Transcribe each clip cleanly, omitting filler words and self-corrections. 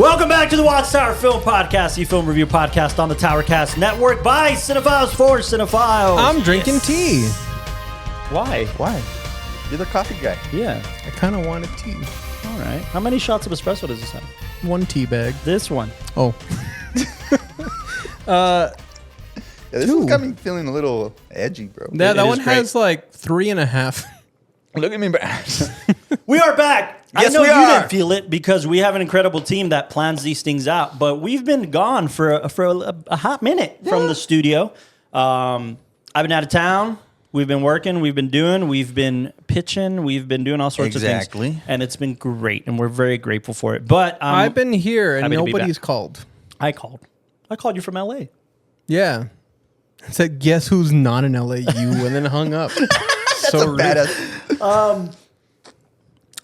Welcome back to the WatchTower Film Podcast, the film review podcast on the Towercast Network by Cinephiles for Cinephiles. I'm drinking tea. Why? Why? You're the coffee guy. Yeah. I kind of wanted tea. All right. How many shots of espresso does this have? One tea bag. This one. Oh. This one's got me feeling a little edgy, bro. That It one is great. has like 3.5. Look at me, bro. We are back. Yes, I know we you are. didn't feel it because we have an incredible team that plans these things out, but we've been gone for a hot minute from the studio. I've been out of town. We've been working. We've been pitching. We've been doing all sorts of things. Exactly. And it's been great, and we're very grateful for it. But I've been here and happy to be nobody's back. called. I called you from LA. Yeah. I said, guess who's not in LA? You, and then hung up. That's so a badass.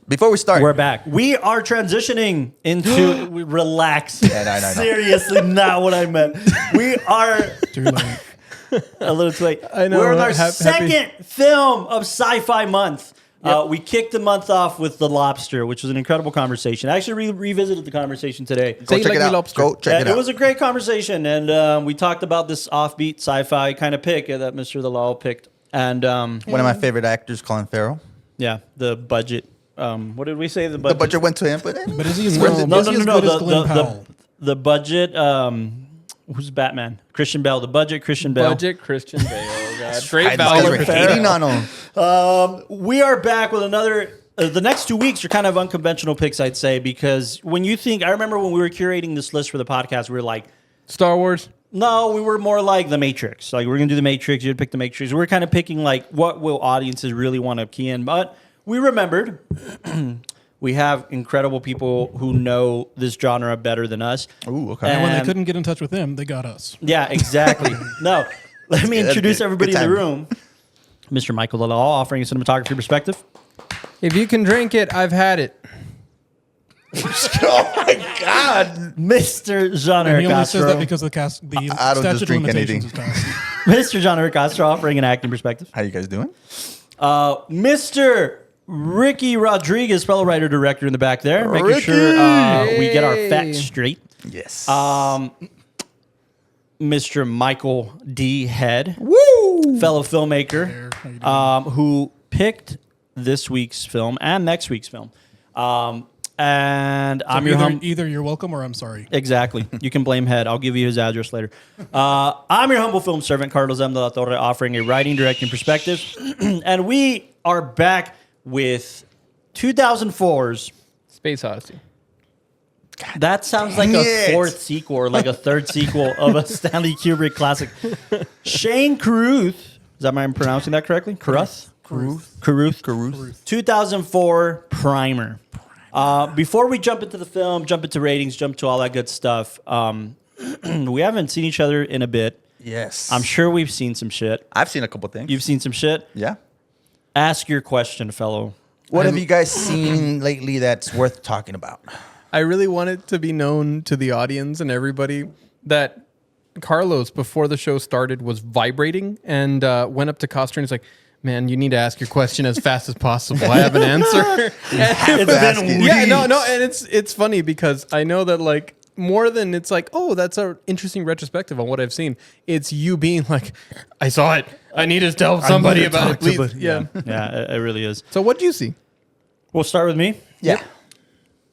Before we start, We're back. We are transitioning into relax. Yeah, no. Seriously, not what I meant. We are a little too late. I know. We're in our Happy- second film of Sci-Fi Month. We kicked the month off with The Lobster, which was an incredible conversation. I actually revisited the conversation today. go Say check like it me out. lobster. Go check it out. It was a great conversation, and we talked about this offbeat sci-fi kind of pick that Mr. Dalal picked. And One of my favorite actors, Colin Farrell. yeah, the budget. What did we say? The budget went to him, but But is he as No, good, No, is no, he no, as no. good as Glenn Powell? The budget. Who's Batman? Christian Bale. The budget. Christian Bale. Budget Christian Bale. God. Straight I guys were value. hating on him. We are back with another. The next 2 weeks are kind of unconventional picks, I'd say, because when you think, I remember when we were curating this list for the podcast, we were like, Star Wars. no, we were more like The Matrix. Like, we're going to do The Matrix. You'd pick The Matrix. We're kind of picking, like, what will audiences really want to key in. But we remembered we have incredible people who know this genre better than us. Ooh, okay. And when they And- couldn't get in touch with him, they got us. Yeah, exactly. No, let me That's introduce good. everybody Good in the time. room. Mr. Michael Head, offering a cinematography perspective. If you can drink it, I've had it. Oh my God. Mr. And Jean-Eric he only says Castro. that because the I don't just statute of drink limitations anything. is passed. Mr. Jean-Eric Castro offering an acting perspective. How you guys doing? Mr. Ricky Rodriguez, fellow writer director in the back there, making Ricky! sure we get our facts straight. Yes. Mr. Michael D. Head, Woo! fellow filmmaker, There, how you doing? who picked this week's film and next week's film. And I'm your Either you're welcome or I'm sorry. Exactly. You can blame Head. I'll give you his address later. I'm your humble film servant, Carlos M. de la Torre, offering a writing, directing perspective. And we are back with 2004's. Space Odyssey. That sounds like Yes. a fourth sequel or like a third sequel of a Stanley Kubrick classic. Shane Carruth. Is that am I pronouncing that correctly? Carruth? Carruth. 2004 Primer. Before we jump into the film, jump into ratings, jump to all that good stuff, we haven't seen each other in a bit. Yes. I'm sure we've seen some shit. I've seen a couple things. You've seen some shit? Yeah. Ask your question, fellow. What have you guys seen lately that's worth talking about? I really want it to be known to the audience and everybody that Carlos, before the show started, was vibrating and went up to Coster and he's like, man, you need to ask your question as fast as possible. I have an answer. It's been Yeah, no, and it's funny because I know that like more than it's like, oh, that's an interesting retrospective on what I've seen. It's you being like, I saw it. I need to tell somebody about it, please. Yeah. Yeah, it really is. So what do you see? We'll start with me. Yeah.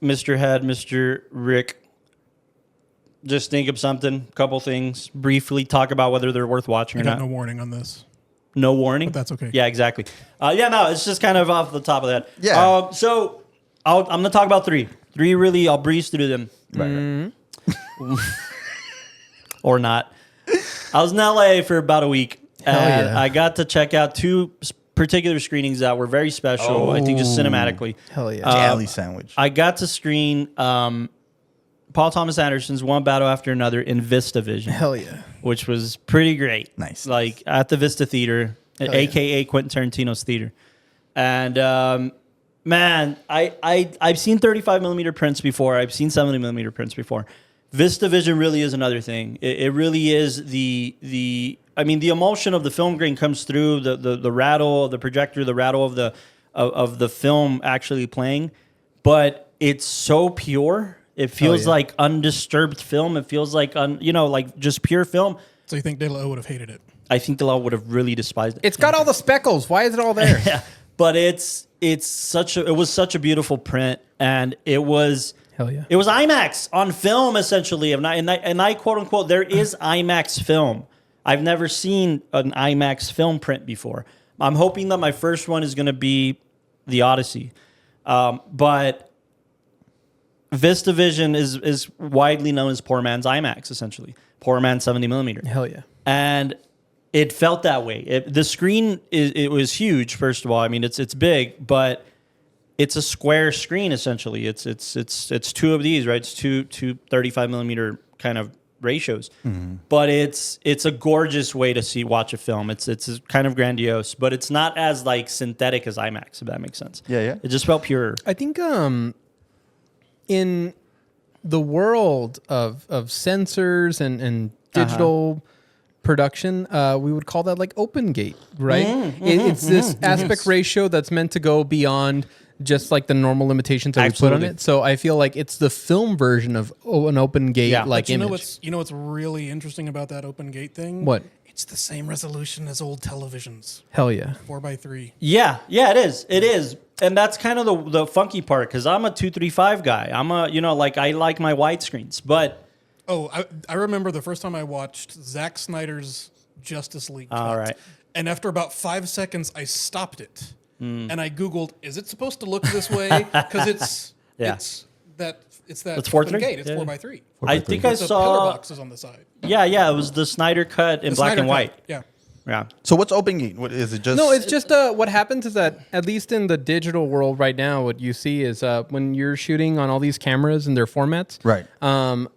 Mr. Head, Mr. Rick. Just think of something, couple things, briefly talk about whether they're worth watching I or got not. no warning on this. No warning? But that's okay. Yeah, exactly. No, it's just kind of off the top of that. Yeah. So I'm going to talk about three. Three really, I'll breeze through them. Right. Or not. I was in LA for about a week. And yeah. I got to check out two particular screenings that were very special, I think just cinematically. Hell yeah. Jelly sandwich. I got to screen Paul Thomas Anderson's One Battle After Another in Vista Vision. Hell yeah. Which was pretty great. Nice. Like at the Vista Theater, a.k.a. Quentin Tarantino's theater. And man, I've seen 35 millimeter prints before. I've seen 70 millimeter prints before. Vista Vision really is another thing. It really is the emotion of the film grain comes through, the rattle of the projector, the rattle of the film actually playing, but it's so pure It feels yeah. like undisturbed film. It feels like like just pure film. So you think De La would have hated it? I think the law would have really despised it. It's got all the speckles. Why is it all there? Yeah, but it was such a beautiful print, and it was Hell yeah. it was IMAX on film essentially, and I quote unquote there is IMAX film. I've never seen an IMAX film print before. I'm hoping that my first one is going to be the Odyssey, but VistaVision is widely known as poor man's IMAX, essentially poor man's 70 millimeter. Hell yeah. And it felt that way. The screen it was huge. First of all, I mean it's big, but it's a square screen essentially. It's two of these, right? It's two 35 millimeter kind of ratios, but it's a gorgeous way to watch a film. It's kind of grandiose, but it's not as like synthetic as IMAX, if that makes sense. Yeah. It just felt pure. I think in the world of sensors and digital production, we would call that like open gate, right? It's this aspect ratio that's meant to go beyond just like the normal limitations that we put on Absolutely. it. So I feel like it's the film version of an open gate Yeah. like But you image. know what's really interesting about that open gate thing? What? It's the same resolution as old televisions, Hell yeah. 4:3. Yeah, it is, and that's kind of the funky part because I'm a 235 guy. I'm a I like my widescreens, but Oh, I remember the first time I watched Zack Snyder's Justice League. All cut, right. And after about 5 seconds, I stopped it and I Googled, "Is it supposed to look this way?" Because Yeah. it's that It's open 4:3? gate. It's Yeah. 4:3. I think I With the pillar saw. boxes on the side. Yeah, it was the Snyder cut in The black Snyder and cut, white. Yeah. Yeah. So what's open gate? What is it? Just No, it's just what happens is that at least in the digital world right now, what you see is when you're shooting on all these cameras and their formats, Right.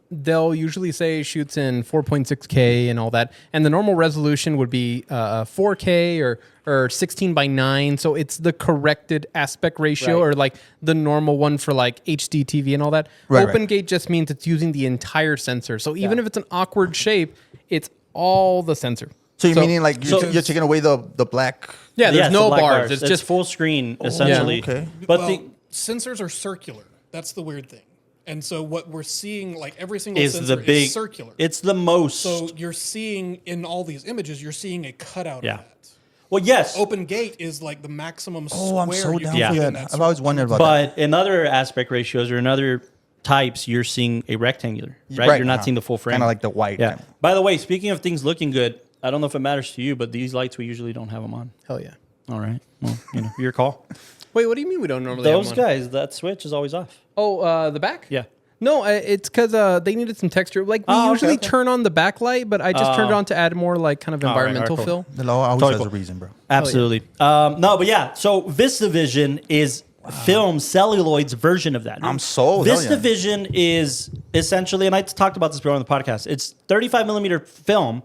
They'll usually say shoots in 4.6K and all that, and the normal resolution would be 4K or 16 by 9. So it's the corrected aspect ratio, Right. or like the normal one for like HD TV and all that. Right, Open right. gate just means it's using the entire sensor. So even Yeah. if it's an awkward shape, it's all the sensor. so you're meaning like so- you're taking away the black. Yeah, there's Yes, no the black bars. It's It's just full screen essentially. okay. But Well, the sensors are circular. That's the weird thing. And so what we're seeing, like every single is sensor the big is circular. It's the most. So you're seeing in all these images, you're seeing a cutout Yeah. of that. well, yes, Open gate is like the maximum Oh, I'm square so you down can Yeah. for fit that. in that I've always circle. wondered about that. but in other aspect ratios or in other types, you're seeing a rectangular, right? Right, You're not uh-huh. seeing the full frame. Kinda like the white Yeah. kind of- By the way, speaking of things looking good, I don't know if it matters to you, but these lights we usually don't have them on. hell yeah. All right. Well, your call. Wait, what do you mean we don't normally Those have one? guys, that switch is always off. Oh, the back? Yeah. No, it's because they needed some texture. Like we Oh, okay, usually okay. turn on the backlight, but I just turned it on to add more like kind of All right, environmental all right, cool. fill. The law always Totally has cool. a reason, bro. Absolutely. No, but yeah. So VistaVision is film celluloid's version of that. I'm sold. Hell yeah. VistaVision is essentially, and I talked about this before on the podcast. It's 35 millimeter film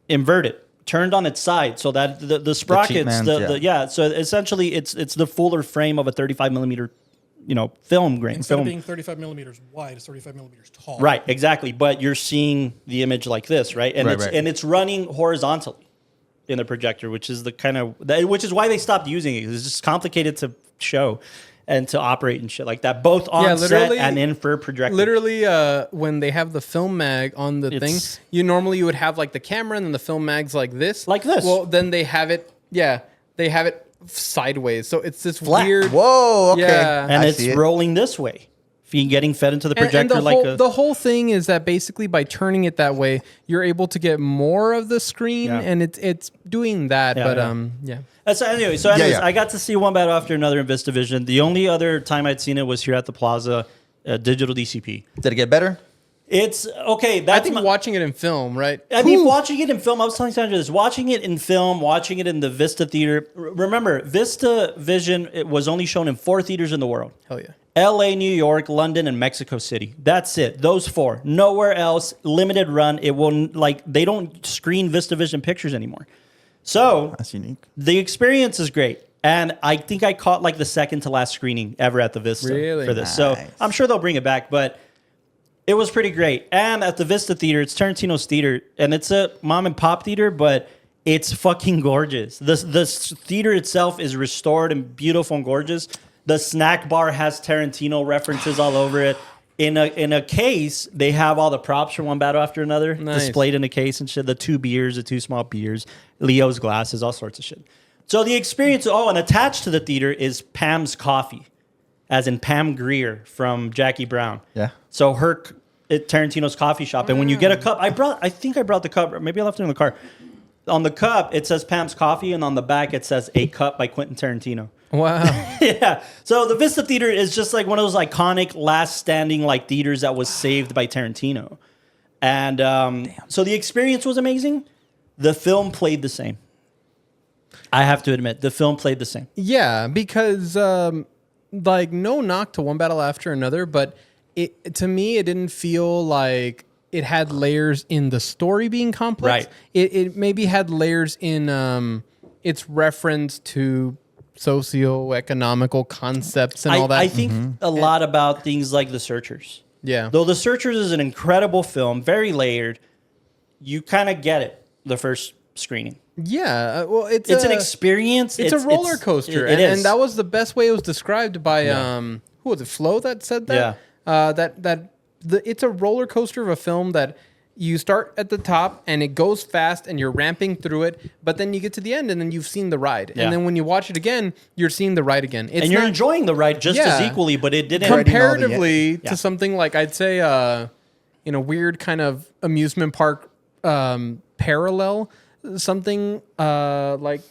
inverted, turned on its side, so that the sprockets, man's, yeah. So essentially, it's the fuller frame of a 35 millimeter, film grain. Instead film. of being 35 millimeters wide, it's 35 millimeters tall. Right, exactly. But you're seeing the image like this, right? And Right, it's right. and it's running horizontally in the projector, which is which is why they stopped using it. It's just complicated to show and to operate and shit like that, both on set literally- and in for projector. Literally, when they have the film mag on the thing, It's- you would have like the camera and then the film mag's like this. Like this. Well, then they have it, they have it sideways. So it's this Flat. weird. Whoa. Okay. Yeah. and I it's see it. rolling this way. Getting fed into the And projector the whole thing is that basically by turning it that way, you're able to get more of the screen, Yeah. and it's doing that. Yeah, but yeah. So anyways, yeah. I got to see one battle after another in VistaVision. The only other time I'd seen it was here at the Plaza, digital DCP. Did it get better? It's okay. I That's think watching it in film, right? I mean, watching it in film, I was telling Sandra this, watching it in film, watching it in the Vista Theater. Remember, VistaVision, it was only shown in 4 theaters in the world. Hell yeah. LA, New York, London, and Mexico City. That's it. Those 4. Nowhere else. Limited run. It will, they don't screen VistaVision pictures anymore. So, That's unique. the experience is great. And I think I caught the second to last screening ever at the Vista Really? for this. So, Nice. I'm sure they'll bring it back, but it was pretty great. And at the Vista Theater, it's Tarantino's theater, and it's a mom and pop theater, but it's fucking gorgeous. The theater itself is restored and beautiful and gorgeous. The snack bar has Tarantino references all over it. in a case. They have all the props from one battle after another displayed in a case and shit. The 2 beers, the 2 small beers, Leo's glasses, all sorts of shit. So the experience. Oh, and attached to the theater is Pam's Coffee, as in Pam Grier from Jackie Brown. Yeah. So her at Tarantino's coffee shop, and when you get a cup, I think I brought the cup. Maybe I left it in the car. On the cup, it says Pam's Coffee, and on the back, it says A Cup by Quentin Tarantino. Wow. Yeah. So the Vista Theater is just like one of those iconic last standing like theaters that was saved by Tarantino. And so the experience was amazing. The film played the same. I have to admit, the film played the same. Yeah, because like no knock to one battle after another, but to me, it didn't feel like it had layers in the story being complex. Right. It maybe had layers in its reference to socio-economical concepts and all that. I think a lot about things like The Searchers. Yeah. Though The Searchers is an incredible film, very layered, you kind of get it the first screening. Yeah. Well, it's an experience. It's a roller coaster. It is. And that was the best way it was described by who was it? Flo that said that? Yeah. It's a roller coaster of a film that you start at the top and it goes fast and you're ramping through it, but then you get to the end and then you've seen the ride. Yeah. And then when you watch it again, you're seeing the ride again. And you're enjoying the ride just as equally, but it didn't comparatively to something like I'd say in a weird kind of amusement park parallel, something like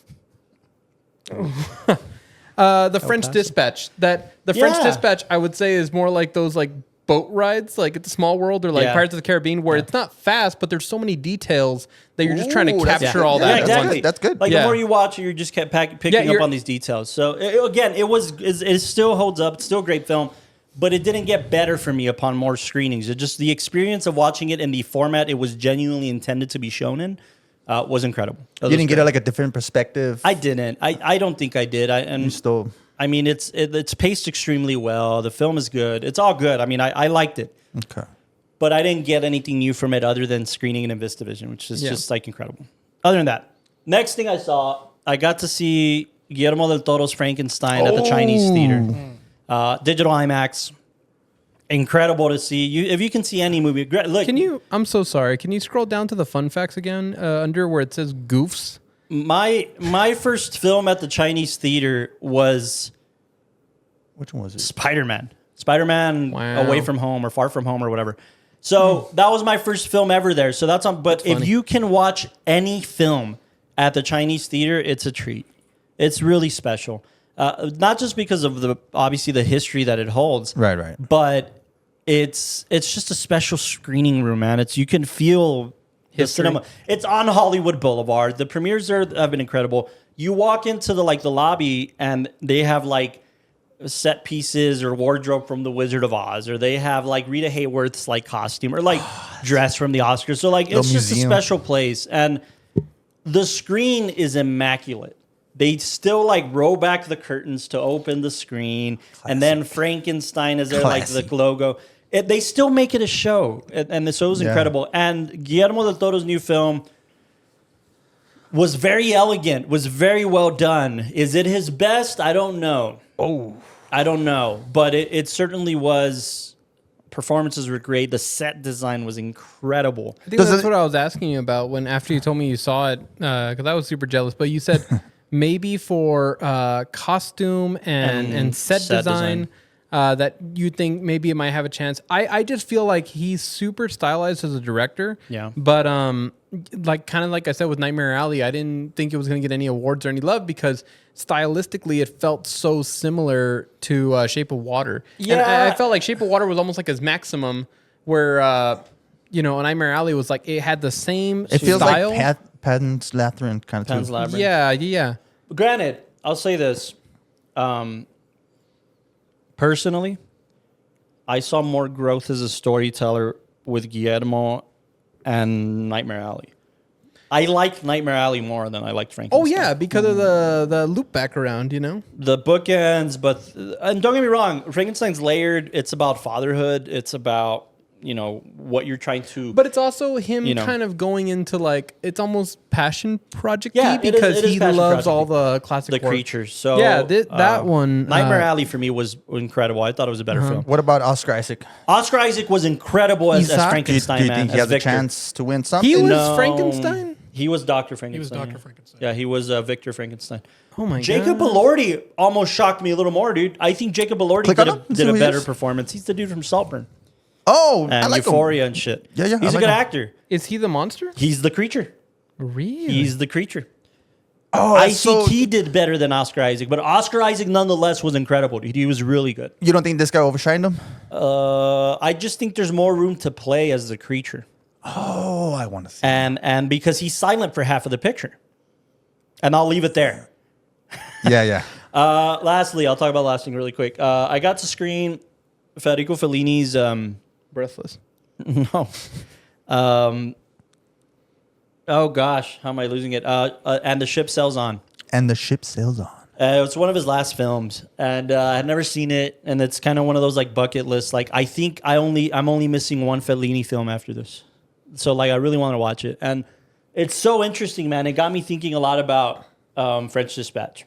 the French Dispatch. French Dispatch, I would say, is more like those like boat rides, like at the Small World or like Pirates of the Caribbean, where it's not fast, but there's so many details that you're just trying to capture all that. Yeah, exactly. That's good. Like the more you watch it, you just kept picking up on these details. So again, it still holds up. It's still a great film, but it didn't get better for me upon more screenings. It just the experience of watching it in the format it was genuinely intended to be shown in was incredible. You didn't get like a different perspective. I didn't. I don't think I did. I mean, it's paced extremely well. The film is good. It's all good. I mean, I liked it. Okay. But I didn't get anything new from it other than screening it in Vistavision, which is just like incredible. Other than that, next thing I saw, I got to see Guillermo del Toro's Frankenstein at the Chinese theater. Digital IMAX. Incredible to see. If you can see any movie, look. I'm so sorry. Can you scroll down to the fun facts again under where it says goofs? My first film at the Chinese theater was which one was it? Spider-Man. Away from Home or Far From Home or whatever. So that was my first film ever there. So that's on. But if you can watch any film at the Chinese theater, it's a treat. It's really special. Not just because of obviously the history that it holds. Right. But it's just a special screening room, man. You can feel the cinema. It's on Hollywood Boulevard. The premieres have been incredible. You walk into the lobby and they have like set pieces or wardrobe from The Wizard of Oz, or they have like Rita Hayworth's like costume or like dress from the Oscars. So like it's just a special place, and the screen is immaculate. They still like roll back the curtains to open the screen, and then Frankenstein is there like the logo. They still make it a show, and the show is incredible. And Guillermo del Toro's new film was very elegant, was very well done. Is it his best? I don't know. I don't know, but it certainly was. Performances were great. The set design was incredible. I think that's what I was asking you about after you told me you saw it, because I was super jealous. But you said maybe for costume and set design. That you think maybe it might have a chance. I just feel like he's super stylized as a director. Yeah. But like kind of like I said with Nightmare Alley, I didn't think it was going to get any awards or any love because stylistically it felt so similar to Shape of Water. Yeah. And I felt like Shape of Water was almost like his maximum, where Nightmare Alley was like it had the same style. It feels like Pan's Labyrinth kind of Pan's Labyrinth. Yeah. But granted, I'll say this. Personally, I saw more growth as a storyteller with Guillermo and Nightmare Alley. I liked Nightmare Alley more than I liked Frankenstein. Oh, yeah, because of the loop back around, The bookends, and don't get me wrong, Frankenstein's layered. It's about fatherhood. It's about, what you're trying to. But it's also him You know. kind of going into like it's almost passion project Yeah, it is- because it is he passion loves project-y. all the classic the work. creatures. So Yeah, that one, Nightmare Alley for me was incredible. I thought it was a better film. What about Oscar Isaac? Oscar Isaac was incredible as Isaac? Frankenstein. Do you man, think he as has Victor. a chance to win something? He was No. Frankenstein? He was Dr. Frankenstein. Dr. yeah. Frankenstein. Yeah, he was Victor Frankenstein. Oh my Jacob god. Elordi almost shocked me a little more, dude. I think Jacob Elordi Click did on him and see did a who he better is. performance. He's the dude from Saltburn Oh, and I like him. Euphoria and shit. Yeah, yeah, I He's a like good him. actor. Is he the monster? He's the creature. Really? He's the creature. Oh, I that's think so- he did better than Oscar Isaac, but Oscar Isaac nonetheless was incredible, dude. He was really good. You don't think this guy overshined him? I just think there's more room to play as the creature. Oh, I want to see. And because he's silent for half of the picture. And I'll leave it there. Yeah. Lastly, I'll talk about last thing really quick. I got to screen Federico Fellini's Breathless. no. Oh gosh, how am I losing it? And the Ship Sails On. And the ship sails on. It's one of his last films, and I had never seen it, and it's kind of one of those like bucket lists. Like I think I'm only missing one Fellini film after this, so like I really want to watch it, and it's so interesting, man. It got me thinking a lot about French Dispatch.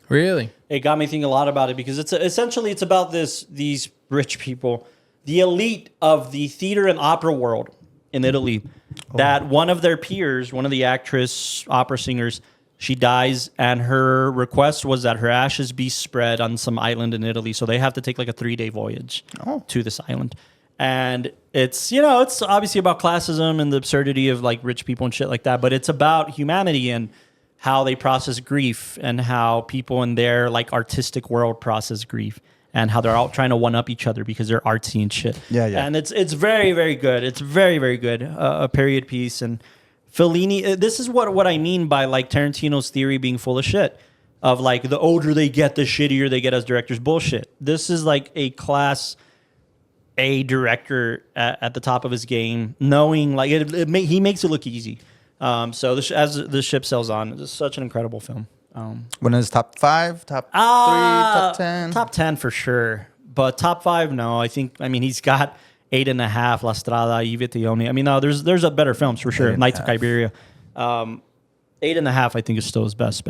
Really? It got me thinking a lot about it because it's about these rich people, the elite of the theater and opera world in Italy. That one of their peers, one of the actress opera singers, she dies, and her request was that her ashes be spread on some island in Italy. So they have to take like a 3-day voyage to this island. And it's obviously about classism and the absurdity of like rich people and shit like that. But it's about humanity and how they process grief and how people in their like artistic world process grief and how they're all trying to one up each other because they're artsy and shit. Yeah. And it's very, very good. It's very, very good. A period piece. And Fellini, this is what I mean by like Tarantino's theory being full of shit. Of like the older they get, the shittier they get as directors. Bullshit. This is like a class A director at the top of his game, knowing like he makes it look easy. So as the Ship Sails On, it's such an incredible film. When is top 5, top 3, top 10? Top 10 for sure. But top 5, no. I mean, he's got 8.5, La Strada, I Vitioni. I mean, no, there's a better films for sure. Nights of Iberia. 8.5, I think, is still his best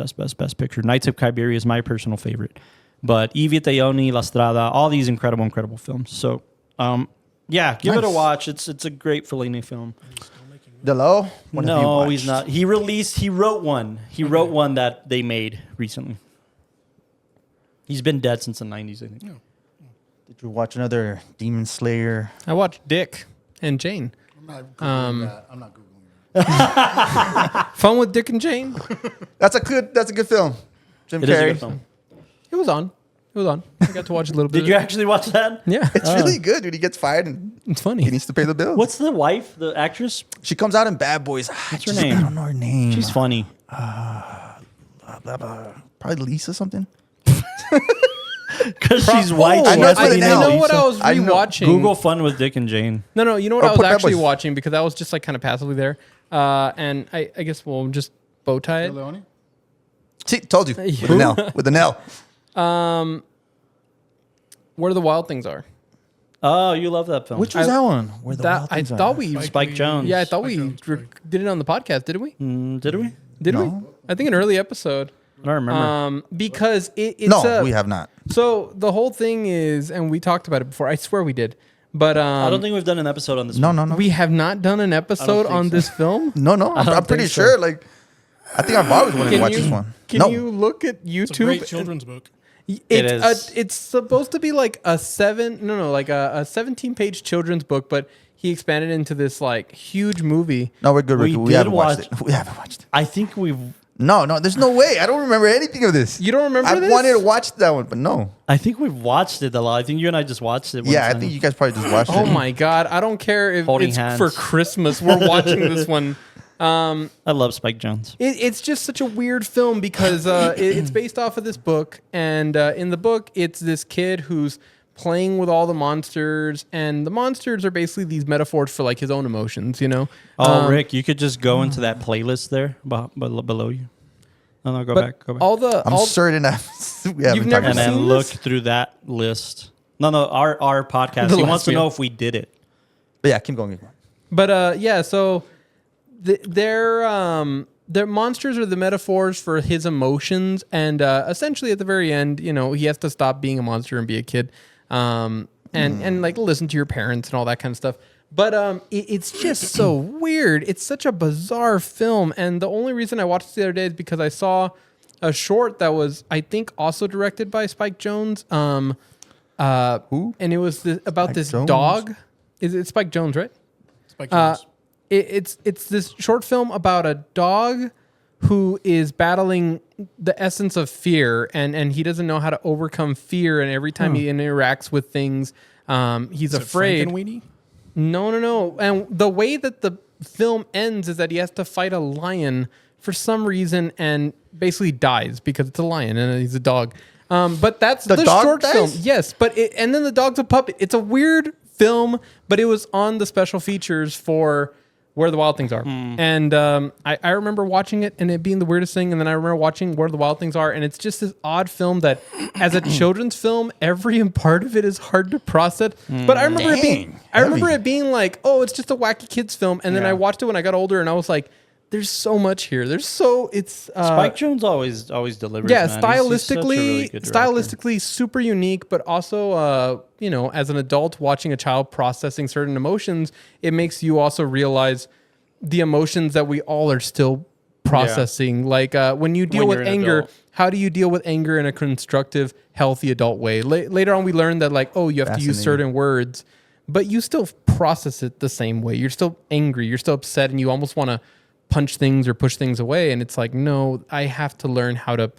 picture. Nights of Iberia is my personal favorite. But I Vitioni, La Strada, all these incredible films. So, yeah, give it a watch. It's a great Fellini film. Delo? What have you No, watched? he's not. He wrote one. He wrote one that they made recently. He's been dead since the 90s, I think. Did you watch another Demon Slayer? I watched Dick and Jane. I'm not Googling that. I'm not Googling that. Fun with Dick and Jane. That's a good film. Jim It is a Carrey. good film. It was on. I got to watch a little bit. Did you actually watch that? Yeah, It's really good, dude. He gets fired and it's funny. he needs to pay the bills. What's the wife, the actress? She comes out in Bad Boys. What's her name? I don't know her name. She's funny. Probably Lisa something. Because she's white. I she know has it's to with be an you L. named know what Lisa. I was I know. rewatching? Google Fun with Dick and Jane. No, you know what Or I was put Bad actually Boys. watching because I was just like kind of passively there, and I guess we'll just bow tie it. Leone? See, told you. With an L. With an L. Where the Wild Things Are. Oh, you love that film. Which was that one? Where the That Wild I Things Are. thought we. Spike Jones. Yeah, I thought we Jones, right. did it on the podcast, didn't we? Did we? Did we? No. I think an early episode. I don't remember. Because it's No, we have not. So the whole thing is, and we talked about it before. I swear we did, but I don't think we've done an episode on this. No, one. no, no. we have not done an episode think on so. this film. No. I'm pretty think so. sure. Like, I think I've always wanted to watch this one. Can No. you look at It's a YouTube? great children's book. It's supposed to be like a 17-page children's book, but he expanded into this like huge movie. No, we're good. We We did haven't watched watch- it. We haven't watched it. I think we've. No, there's no way. I don't remember anything of this. You don't remember I this? wanted to watch that one, but no. I think we've watched it a lot. I think you and I just watched it. Yeah, I think you guys probably just watched Oh it. my god! I don't care if Holding it's hands. for Christmas. We're watching this one. I love Spike Jones. It's just such a weird film because it's based off of this book, and in the book, it's this kid who's playing with all the monsters, and the monsters are basically these metaphors for like his own emotions, you know. Oh, Rick, you could just go into that playlist there below you. No, go back. Go back. I'm certain we haven't You've talked never and about then seen look this? through that list. No, our podcast. The He last wants to few. know if we did it. But yeah, keep going. But yeah, so their monsters are the metaphors for his emotions, and essentially at the very end, you know, he has to stop being a monster and be a kid, and like listen to your parents and all that kind of stuff. But it's just so weird. It's such a bizarre film, and the only reason I watched it the other day is because I saw a short that was, I think, also directed by Spike Jonze. Who? And it was about Spike this Jonze? dog. Is it Spike Jonze, right? Spike Jonze. It's this short film about a dog who is battling the essence of fear, and he doesn't know how to overcome fear. And every time he interacts with things, he's afraid. Frankenweenie? No. And the way that the film ends is that he has to fight a lion for some reason and basically dies because it's a lion and he's a dog. But that's the dog short dies? film. Yes, but and then the dog's a puppet. It's a weird film, but it was on the special features for Where the Wild Things Are. And I remember watching it and it being the weirdest thing. And then I remember watching Where the Wild Things Are. And it's just this odd film that as a children's film, every part of it is hard to process. But I remember it being like, oh, it's just a wacky kids film. And then I watched it when I got older and I was like, there's so much here. Spike Jonze always delivers. Yeah, man. He's such a really good director. stylistically super unique, but also, you know, as an adult watching a child processing certain emotions, it makes you also realize the emotions that we all are still processing. Like when you deal When with you're an anger, adult. how do you deal with anger in a constructive, healthy adult way? Later on, we learned that like, oh, you have to use certain words, but you still process it the same way. You're still angry. You're still upset, and you almost want to punch things or push things away. And it's like, no, I have to learn how to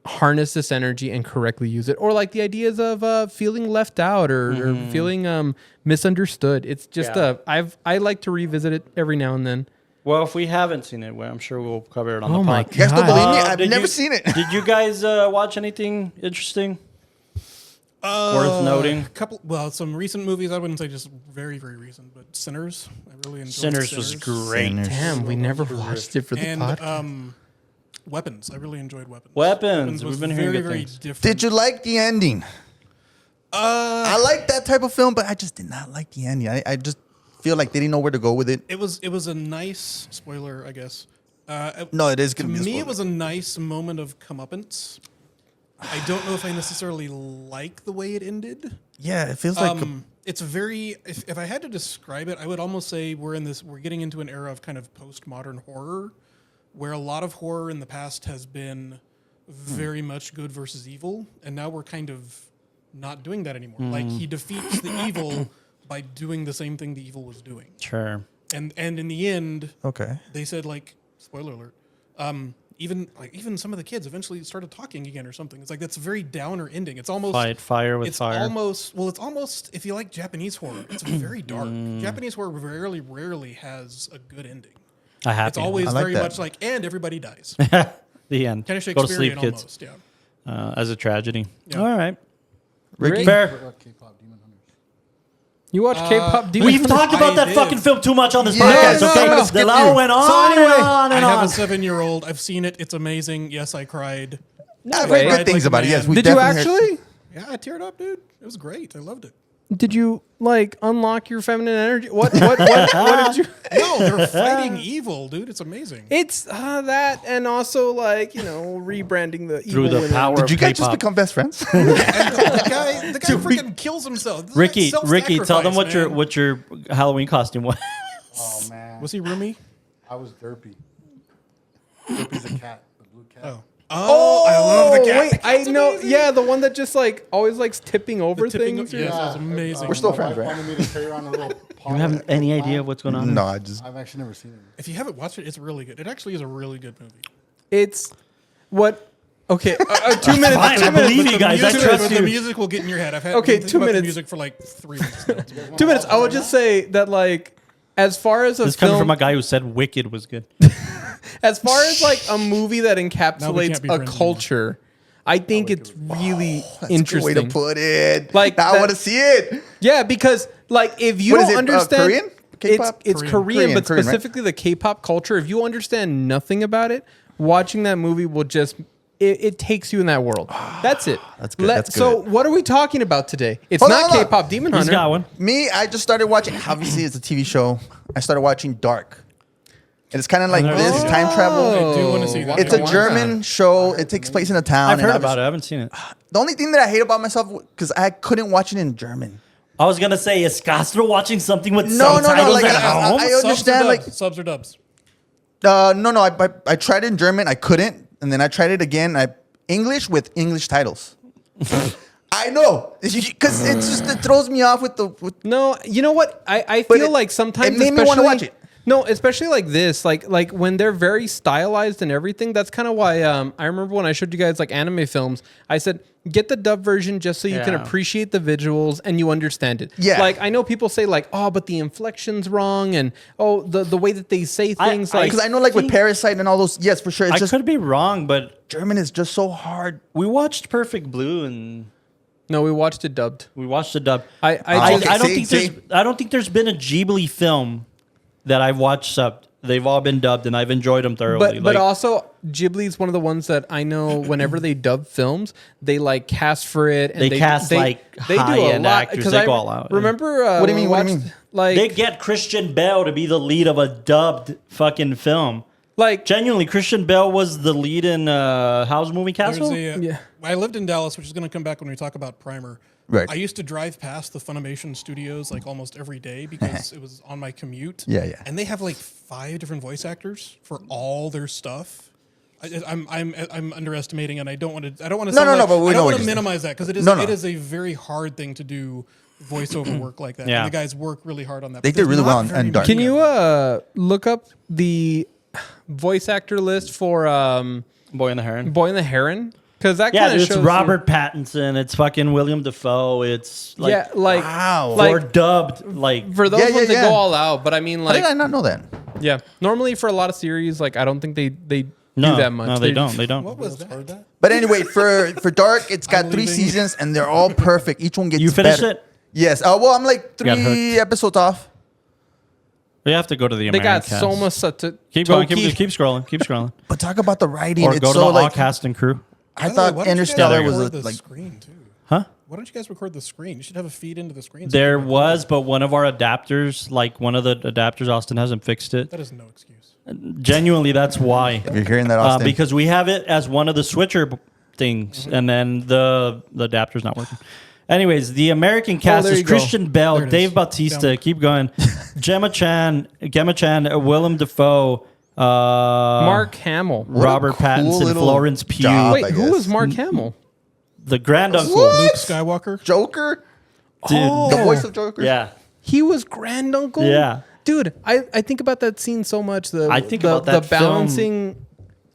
harness this energy and correctly use it. Or like the ideas of feeling left out or feeling misunderstood. It's just I like to revisit it every now and then. Well, if we haven't seen it, well, I'm sure we'll cover it on the my podcast. You guys don't believe me? Uh, I've did never you- seen it. Did you guys watch anything interesting? Worth noting? Some recent movies. I wouldn't say just very, very recent, but Sinners. I really enjoyed Sinners was great. Sinners. Damn, we never watched it for the And podcast. Weapons. I really enjoyed Weapons. Weapons. was We've been hearing very, good very things. different. Did you like the ending? I like that type of film, but I just did not like the ending. I just feel like they didn't know where to go with it. It was a nice spoiler, I guess. No, it is To going to be a me, spoiler. it was a nice moment of comeuppance. I don't know if I necessarily like the way it ended. Yeah, it feels like It's very. If I had to describe it, I would almost say we're getting into an era of kind of postmodern horror, where a lot of horror in the past has been very much good versus evil, and now we're kind of not doing that anymore. Like he defeats the evil by doing the same thing the evil was doing, Sure. and in the end, okay. they said, like, spoiler alert, even some of the kids eventually started talking again or something. It's like that's a very downer ending. It's almost Fight fire with it's fire. almost if you like Japanese horror, it's very dark. Japanese horror rarely has a good ending. A happy It's always I like very that. much like, and everybody dies. the end. Kind of Go to sleep, Shakespearean kids. almost, yeah. As a tragedy. Yeah. All right. Ricky? Fair. K-pop Demon Hunters. You watch K-pop Demon We've Hunters? talked about I that did. fucking film too much on this Yeah, podcast, no, okay? no, no, The skip Lao you. went on So and anyway, on I and have on. a 7-year-old. I've seen it. It's amazing. Yes, I cried. I've wait, heard good things like about it. Yes, man. we Did you definitely heard- actually? Yeah, I teared up, dude. It was great. I loved it. Did you like unlock your feminine energy? What did you? No, they're fighting evil, dude. It's amazing. It's that, and also like rebranding the Through evil the women. power Did of you guys just K-pop. become best friends? And the guy freaking kills himself. This is Ricky, like tell them self-sacrifice, what your Halloween costume was. Oh man, Was he roomy? I was Derpy. Derpy's a cat, the blue cat. Oh, I love the cat. Wait, The I cat's know. amazing. Yeah, the one that just like always likes tipping over tipping things. o- yeah. That was amazing. We're still my friends, wife right? wanted me to carry around a little You have any idea what's going on? No, I just. I've actually never seen it. If you haven't watched it, it's really good. It actually is a really good movie. It's what? Okay, 2 minutes. Fine, 2 I minutes. believe you guys. I trust But you. the music will get in your head. I've had Okay, been thinking 2 about the minutes. music for like 3 weeks now. 2 minutes. I would just say that like, as far as a This coming film, from a guy who said Wicked was good. as far as like a movie that Now we encapsulates can't be a friends culture, I think it's really That's a good interesting. way to put it. Like now I that- want to see it. Yeah, because like if you What is don't it, understand Korean? K-pop? it's Korean. Korean, but Korean, right? specifically the K-pop culture, if you understand nothing about it, watching that movie will just it takes you in that world. That's it. That's good, that's So good. what are we talking about today? It's Hold on, not hold on. K-pop Demon He's Hunter. got one. Me, I just started watching. Obviously, it's a TV show. I started watching Dark. And it's kind of like never this seen it. time travel. I do want to see that. It's a German show. It takes place in a town. I've and heard about it. I haven't seen it. The only thing that I hate about myself because I couldn't watch it in German. I was gonna say, is Castro watching something with No, subtitles like, at I- home? I understand, like- subs or dubs. No. I tried it in German. I couldn't, and then I tried it again. English with English titles. I know because it throws me off with the. No, you know what? I But feel it- like sometimes it made me wanna especially- watch it. No, especially like this, like when they're very stylized and everything. That's kind of why I remember when I showed you guys like anime films. I said get the dub version just so you can Yeah. appreciate the visuals and you understand it. Yeah. Like I know people say like, oh, but the inflection's wrong and oh the way that they say things like Because I know, like with think- Parasite and all those. Yes, for sure. It's I just could be wrong, but German is just so hard. we watched Perfect Blue and no, we watched it dubbed. we watched the dub. I Oh, just, okay. I don't think there's been a Ghibli film that I've watched subbed. They've all been dubbed, and I've enjoyed them thoroughly. But also Ghibli is one of the ones that I know. Whenever they dub films, they like cast for it. And They cast, like, they do a high-end lot actors. 'cause They I go all out. Remember? What do you when mean? we What do you watched, mean? Like they get Christian Bale to be the lead of a dubbed fucking film. like Genuinely, Christian Bale was the lead in Howl's Moving Castle. Yeah. I lived in Dallas, which is going to come back when we talk about Primer. Right. I used to drive past the Funimation studios like almost every day because it was on my commute. Yeah. And they have like 5 different voice actors for all their stuff. I'm underestimating, and I don't want to. I don't want to. No, no, like, but we I know don't what want to you're saying. minimize that because it is. No, no. It is a very hard thing to do voiceover work like that. Yeah. And the guys work really hard on that. They but did there's really not well on very Dark. many Can of you them. look up the voice actor list for Boy and the Heron. Boy and the Heron? Because that Yeah, kind of it's shows Robert Pattinson. It's fucking William Dafoe. It's like yeah, like Wow. like or dubbed like for those Yeah, yeah, ones that yeah. go all out. But I mean, How like did I not know that? yeah, normally for a lot of series, like I don't think they do no, that much. No, they don't. They don't. What was Heard that? that? But anyway, for Dark, it's got I'm 3 leaving. seasons and they're all perfect. Each one gets You finished better. it? Yes. Well, I'm like Got 3 hooked. episodes off. We have to go to the They American got cast. so much stuff to Keep going. Toki. Keep scrolling. Keep scrolling. But talk about the writing. Or It's go to so the all like cast and crew. I By the way, thought why don't you guys Interstellar record was the like screen too. Huh? Why don't you guys record the screen? You should have a feed into the screen. so There you can record was, it. but one of our adapters, like one of the adapters, Austin hasn't fixed it. That is no excuse. Genuinely, that's why. you're hearing that, Austin. Because we have it as one of the switcher things, and then the adapter's not working. Anyways, the American cast there is you go. Christian Bell, There it Dave is. Bautista, Found it. keep going, Gemma Chan, Willem Dafoe, Mark Hamill. What a Robert cool Pattinson, little Florence Pugh, job. Wait, I who guess. was Mark Hamill? the grand uncle. What? Luke Skywalker. Joker, Dude, the voice of Joker. yeah. He was granduncle. Yeah. Dude, I think about that scene so much. I think about that the film. balancing.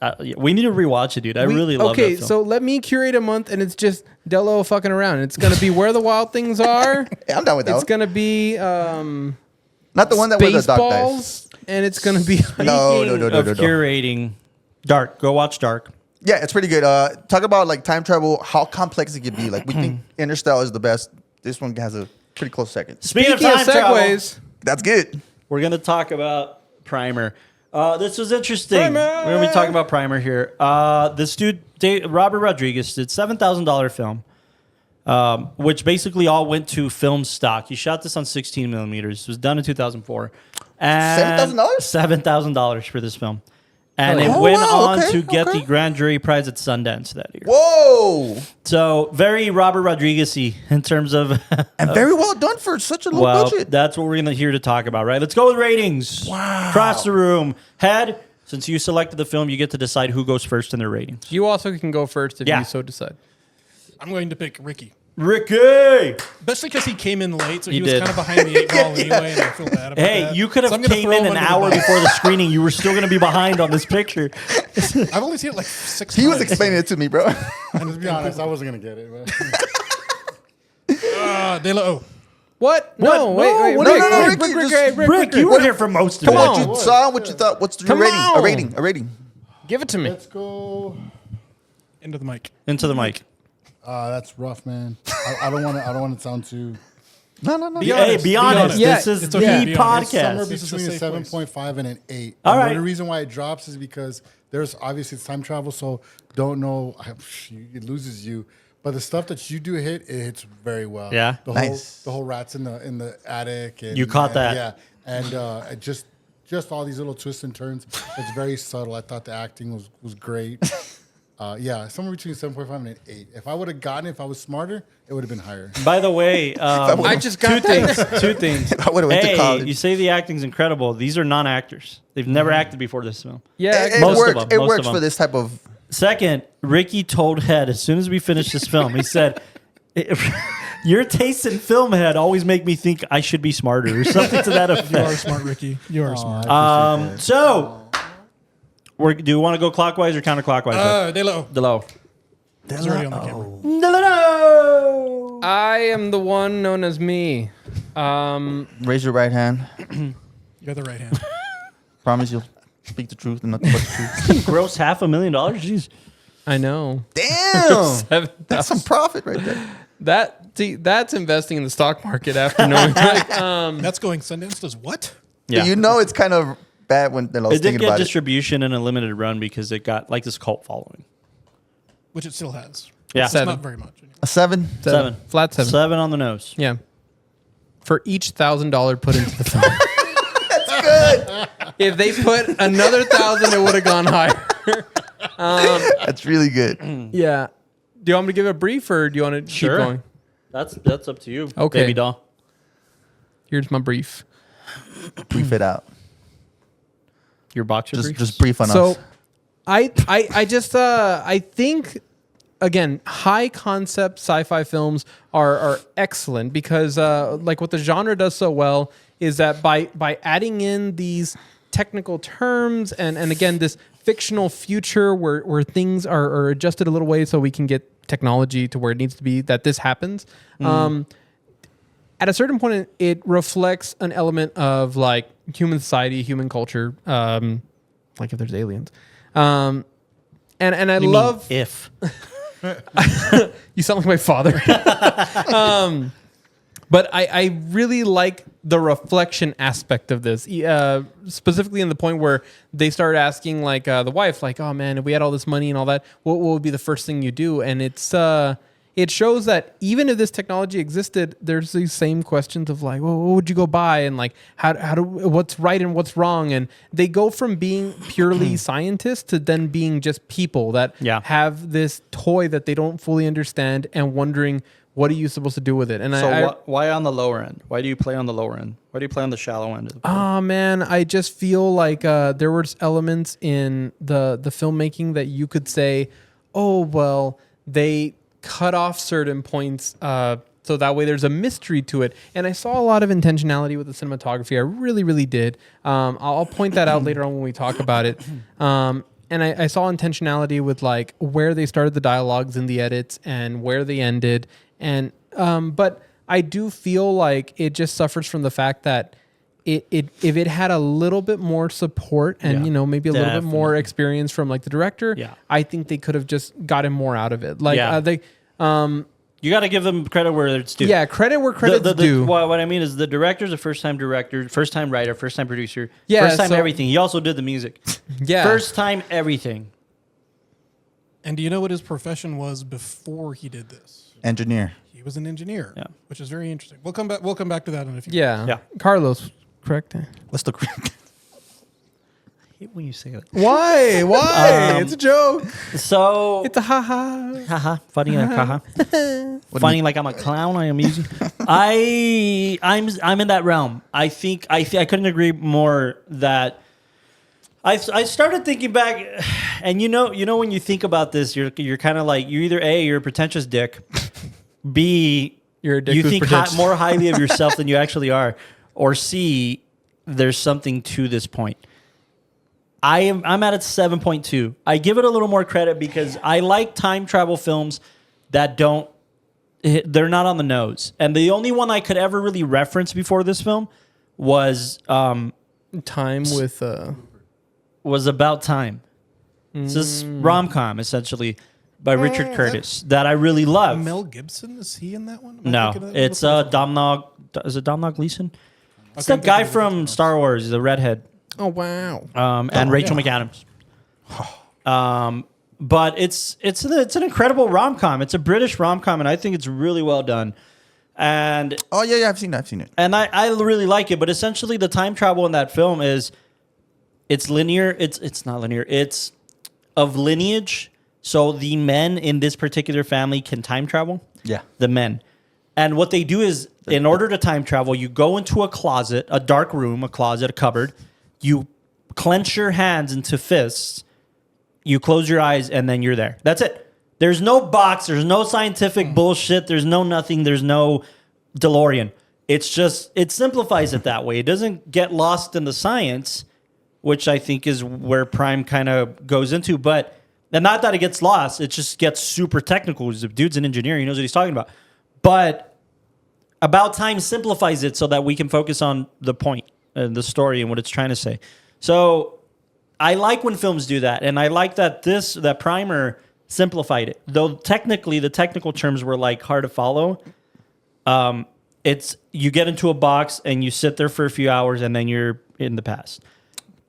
Yeah, we need to rewatch it, dude. I really love okay, that film. so let me curate a month, and it's just Dello fucking around. It's gonna be Where the Wild Things Are. Yeah, I'm down with that. It's One. gonna be Not the one that where the dog dies. Spaceballs, and it's gonna be No, Speaking no, of no. curating, Dark. Go watch Dark. Yeah, it's pretty good. Talk about like time travel, how complex it could be. Like we think Interstellar is the best. This one has a pretty close second. Speaking Speaking of of time travel, segues. That's good. we're going to talk about Primer. This was interesting. Primer! We're going to be talking about Primer here. This dude, Robert Rodriguez, did $7,000 film, which basically all went to film stock. He shot this on 16 millimeters. It was done in 2004. And $7,000? $7,000 for this film. And it Oh, went wow, on okay, to get okay. the Grand Jury Prize at Sundance that year. Whoa, So very Robert Rodriguez-y in terms of... and very well done for such a low Well, budget. that's what we're gonna here to talk about, right? Let's go with ratings. Wow. Across the room. Head, since you selected the film, you get to decide who goes first in their ratings. You also can go first if Yeah. you so decide. I'm going to pick Ricky. Ricky! Especially because he came in late, so he He was did. kind of behind the 8 ball anyway, and I feel bad about Hey, that. you could have So I'm gonna came throw in him an under the hour bus. before the screening. You were still gonna be behind on this picture. I've only seen it like 6 He times. was explaining it to me, bro. And to be honest, I wasn't gonna get it. But De La O. What? No, wait. what do you- Ricky, Rick, you were here for most of From it. what on. you saw, what you thought, what's your Come rating? on. A rating. Give it to me. let's go. Into the mic. Into the mic. That's rough, man. I don't want to sound too. No. Hey, honest, be be honest. honest. Yeah, This is it's the okay, be honest. Somewhere podcast. This is a between a safe place. 7.5 and an 8. All And right. The reason why it drops is because there's obviously it's time travel, so don't know, it loses you. But the stuff that you do hit, it hits very well. Yeah? Nice. The whole rats in the attic. And, You caught that. Yeah, and just all these little twists and turns. It's very subtle. I thought the acting was great. Somewhere between 7.5 and an 8. If I would have gotten it, if I was smarter, it would have been higher. By the way, I just got two things. If I would've went to college. You say the acting's incredible. These are non-actors. They've never acted before this film. Yeah, It Most of works. them, It most works of them. for this type of. Second, Ricky told Head as soon as we finished this film, he said, "Your tastes in film, Head, always make me think I should be smarter," or something to that You are effect. smart, Ricky. You are smart. So, do you want to go clockwise or counterclockwise? De low. The low. It's already on the camera. No. I am the one known as me. Raise your right hand. You got the right hand. Promise you'll speak the truth and nothing but the truth. Gross $500,000. Jeez. I know. Damn. That's some profit right there. That's investing in the stock market after knowing. That's going Sundance does what? Yeah. You know it's kind of bad when I was It did thinking get about it. distribution in a limited run because it got like this cult following. Which it still has. Yeah. It's 7. not very much. A 7? Seven. Flat 7. 7 on the nose. Yeah. For each $1,000 put into the film. That's good. If they put another 1,000, it would have gone higher. That's really good. Yeah. Do you want me to give a brief or do you want to Sure. keep going? That's up to you. Okay. Baby doll. Here's my brief. Brief it out. Your boxer brief. Just brief on So us. I just I think again, high concept sci-fi films are excellent because like what the genre does so well is that by adding in these technical terms and again this fictional future where things are adjusted a little way so we can get technology to where it needs to be, that this happens. At a certain point, it reflects an element of like human society, human culture, like if there's aliens. And I You mean love if. you sound like my father. But I really like the reflection aspect of this, specifically in the point where they start asking like the wife, like, "Oh man, if we had all this money and all that, what would be the first thing you do?" And it shows that even if this technology existed, there's these same questions of like, well, what would you go buy? And like, what's right and what's wrong? And they go from being purely scientists to then being just people that have this toy that they don't fully understand and wondering, what are you supposed to do with it? And So why on the lower end? Why do you play on the lower end? Why do you play on the shallow end? Oh man, I just feel like there were elements in the filmmaking that you could say, oh well, they cut off certain points so that way there's a mystery to it. And I saw a lot of intentionality with the cinematography. I really, really did. I'll point that out later on when we talk about it. And I saw intentionality with like where they started the dialogues in the edits and where they ended. And but I do feel like it just suffers from the fact that if it had a little bit more support and maybe a little bit more experience from like the director, I think they could have just gotten more out of it. Like you got to give them credit where it's due. Yeah, credit where credit's due. What I mean is the director's a first-time director, first-time writer, first-time producer, Yeah, first-time everything. He also did the music. Yeah, First time everything. And do you know what his profession was before he did this? Engineer. He was an engineer, Yeah. which is very interesting. We'll come back to that in a few. Yeah. Carlos, correct? What's the I hate when you say it. Why? It's a joke. So It's a ha-ha. haha, funny like haha. Funny like I'm a clown. I am using. I'm in that realm. I think I couldn't agree more that I started thinking back, and you know when you think about this, you're kind of like you're either A, you're a pretentious dick, B, You're a dick you who's think pretentious. more highly of yourself than you actually are, or C, there's something to this point. I'm at a 7.2. I give it a little more credit because I like time travel films that they're not on the nose. And the only one I could ever really reference before this film was Time with About Time. It's this rom-com essentially by Richard Curtis that I really love. Mel Gibson, is he in that one? Am I No, thinking of that? it's Domhnall. Is it Domhnall Gleeson? It's Okay, that guy I'm thinking of from something Star Wars, the redhead. oh wow. And Rachel McAdams. But it's an incredible rom-com. It's a British rom-com, and I think it's really well done. And Oh yeah, I've seen it. And I really like it, but essentially the time travel in that film is it's linear. It's not linear. It's of lineage. So the men in this particular family can time travel. Yeah. The men. And what they do is in order to time travel, you go into a closet, a dark room, a closet, a cupboard. You clench your hands into fists. You close your eyes and then you're there. That's it. There's no box. There's no scientific bullshit. There's no nothing. There's no DeLorean. It's just, it simplifies it that way. It doesn't get lost in the science, which I think is where Prime kind of goes into. But, and not that it gets lost. It just gets super technical. The dude's an engineer. He knows what he's talking about. But About Time simplifies it so that we can focus on the point and the story and what it's trying to say. So I like when films do that. And I like that that Primer simplified it, though technically the technical terms were like hard to follow. It's you get into a box and you sit there for a few hours and then you're in the past.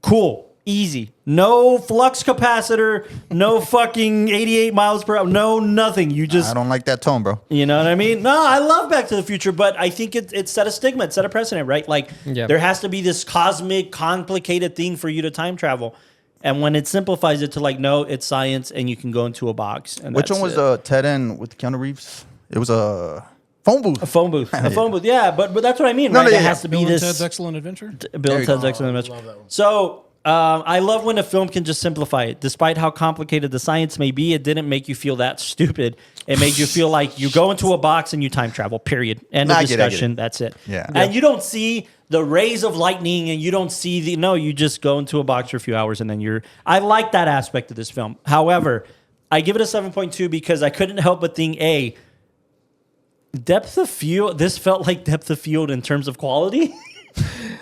Cool, easy, no flux capacitor, no fucking 88 miles per hour, no nothing. You just I don't like that tone, bro. You know what I mean? No, I love Back to the Future, but I think it set a stigma, it set a precedent, right? Like there has to be this cosmic, complicated thing for you to time travel. And when it simplifies it to like, no, it's science and you can go into a box. And Which one was Ted and with Keanu Reeves? It was a phone booth. A phone booth. A phone booth, yeah. But that's what I mean, right? no, It has to be Bill and this... Ted's Excellent Adventure. Bill and Ted's Excellent Adventure. love that one. So I love when a film can just simplify it. Despite how complicated the science may be, it didn't make you feel that stupid. It made you feel like you go into a box and you time travel, period. End of I get it. discussion. That's it. Yeah. And you don't see the rays of lightning and you don't see you just go into a box for a few hours and then you're... I like that aspect of this film. However, I give it a 7.2 because I couldn't help but think, depth of field, this felt like depth of field in terms of quality.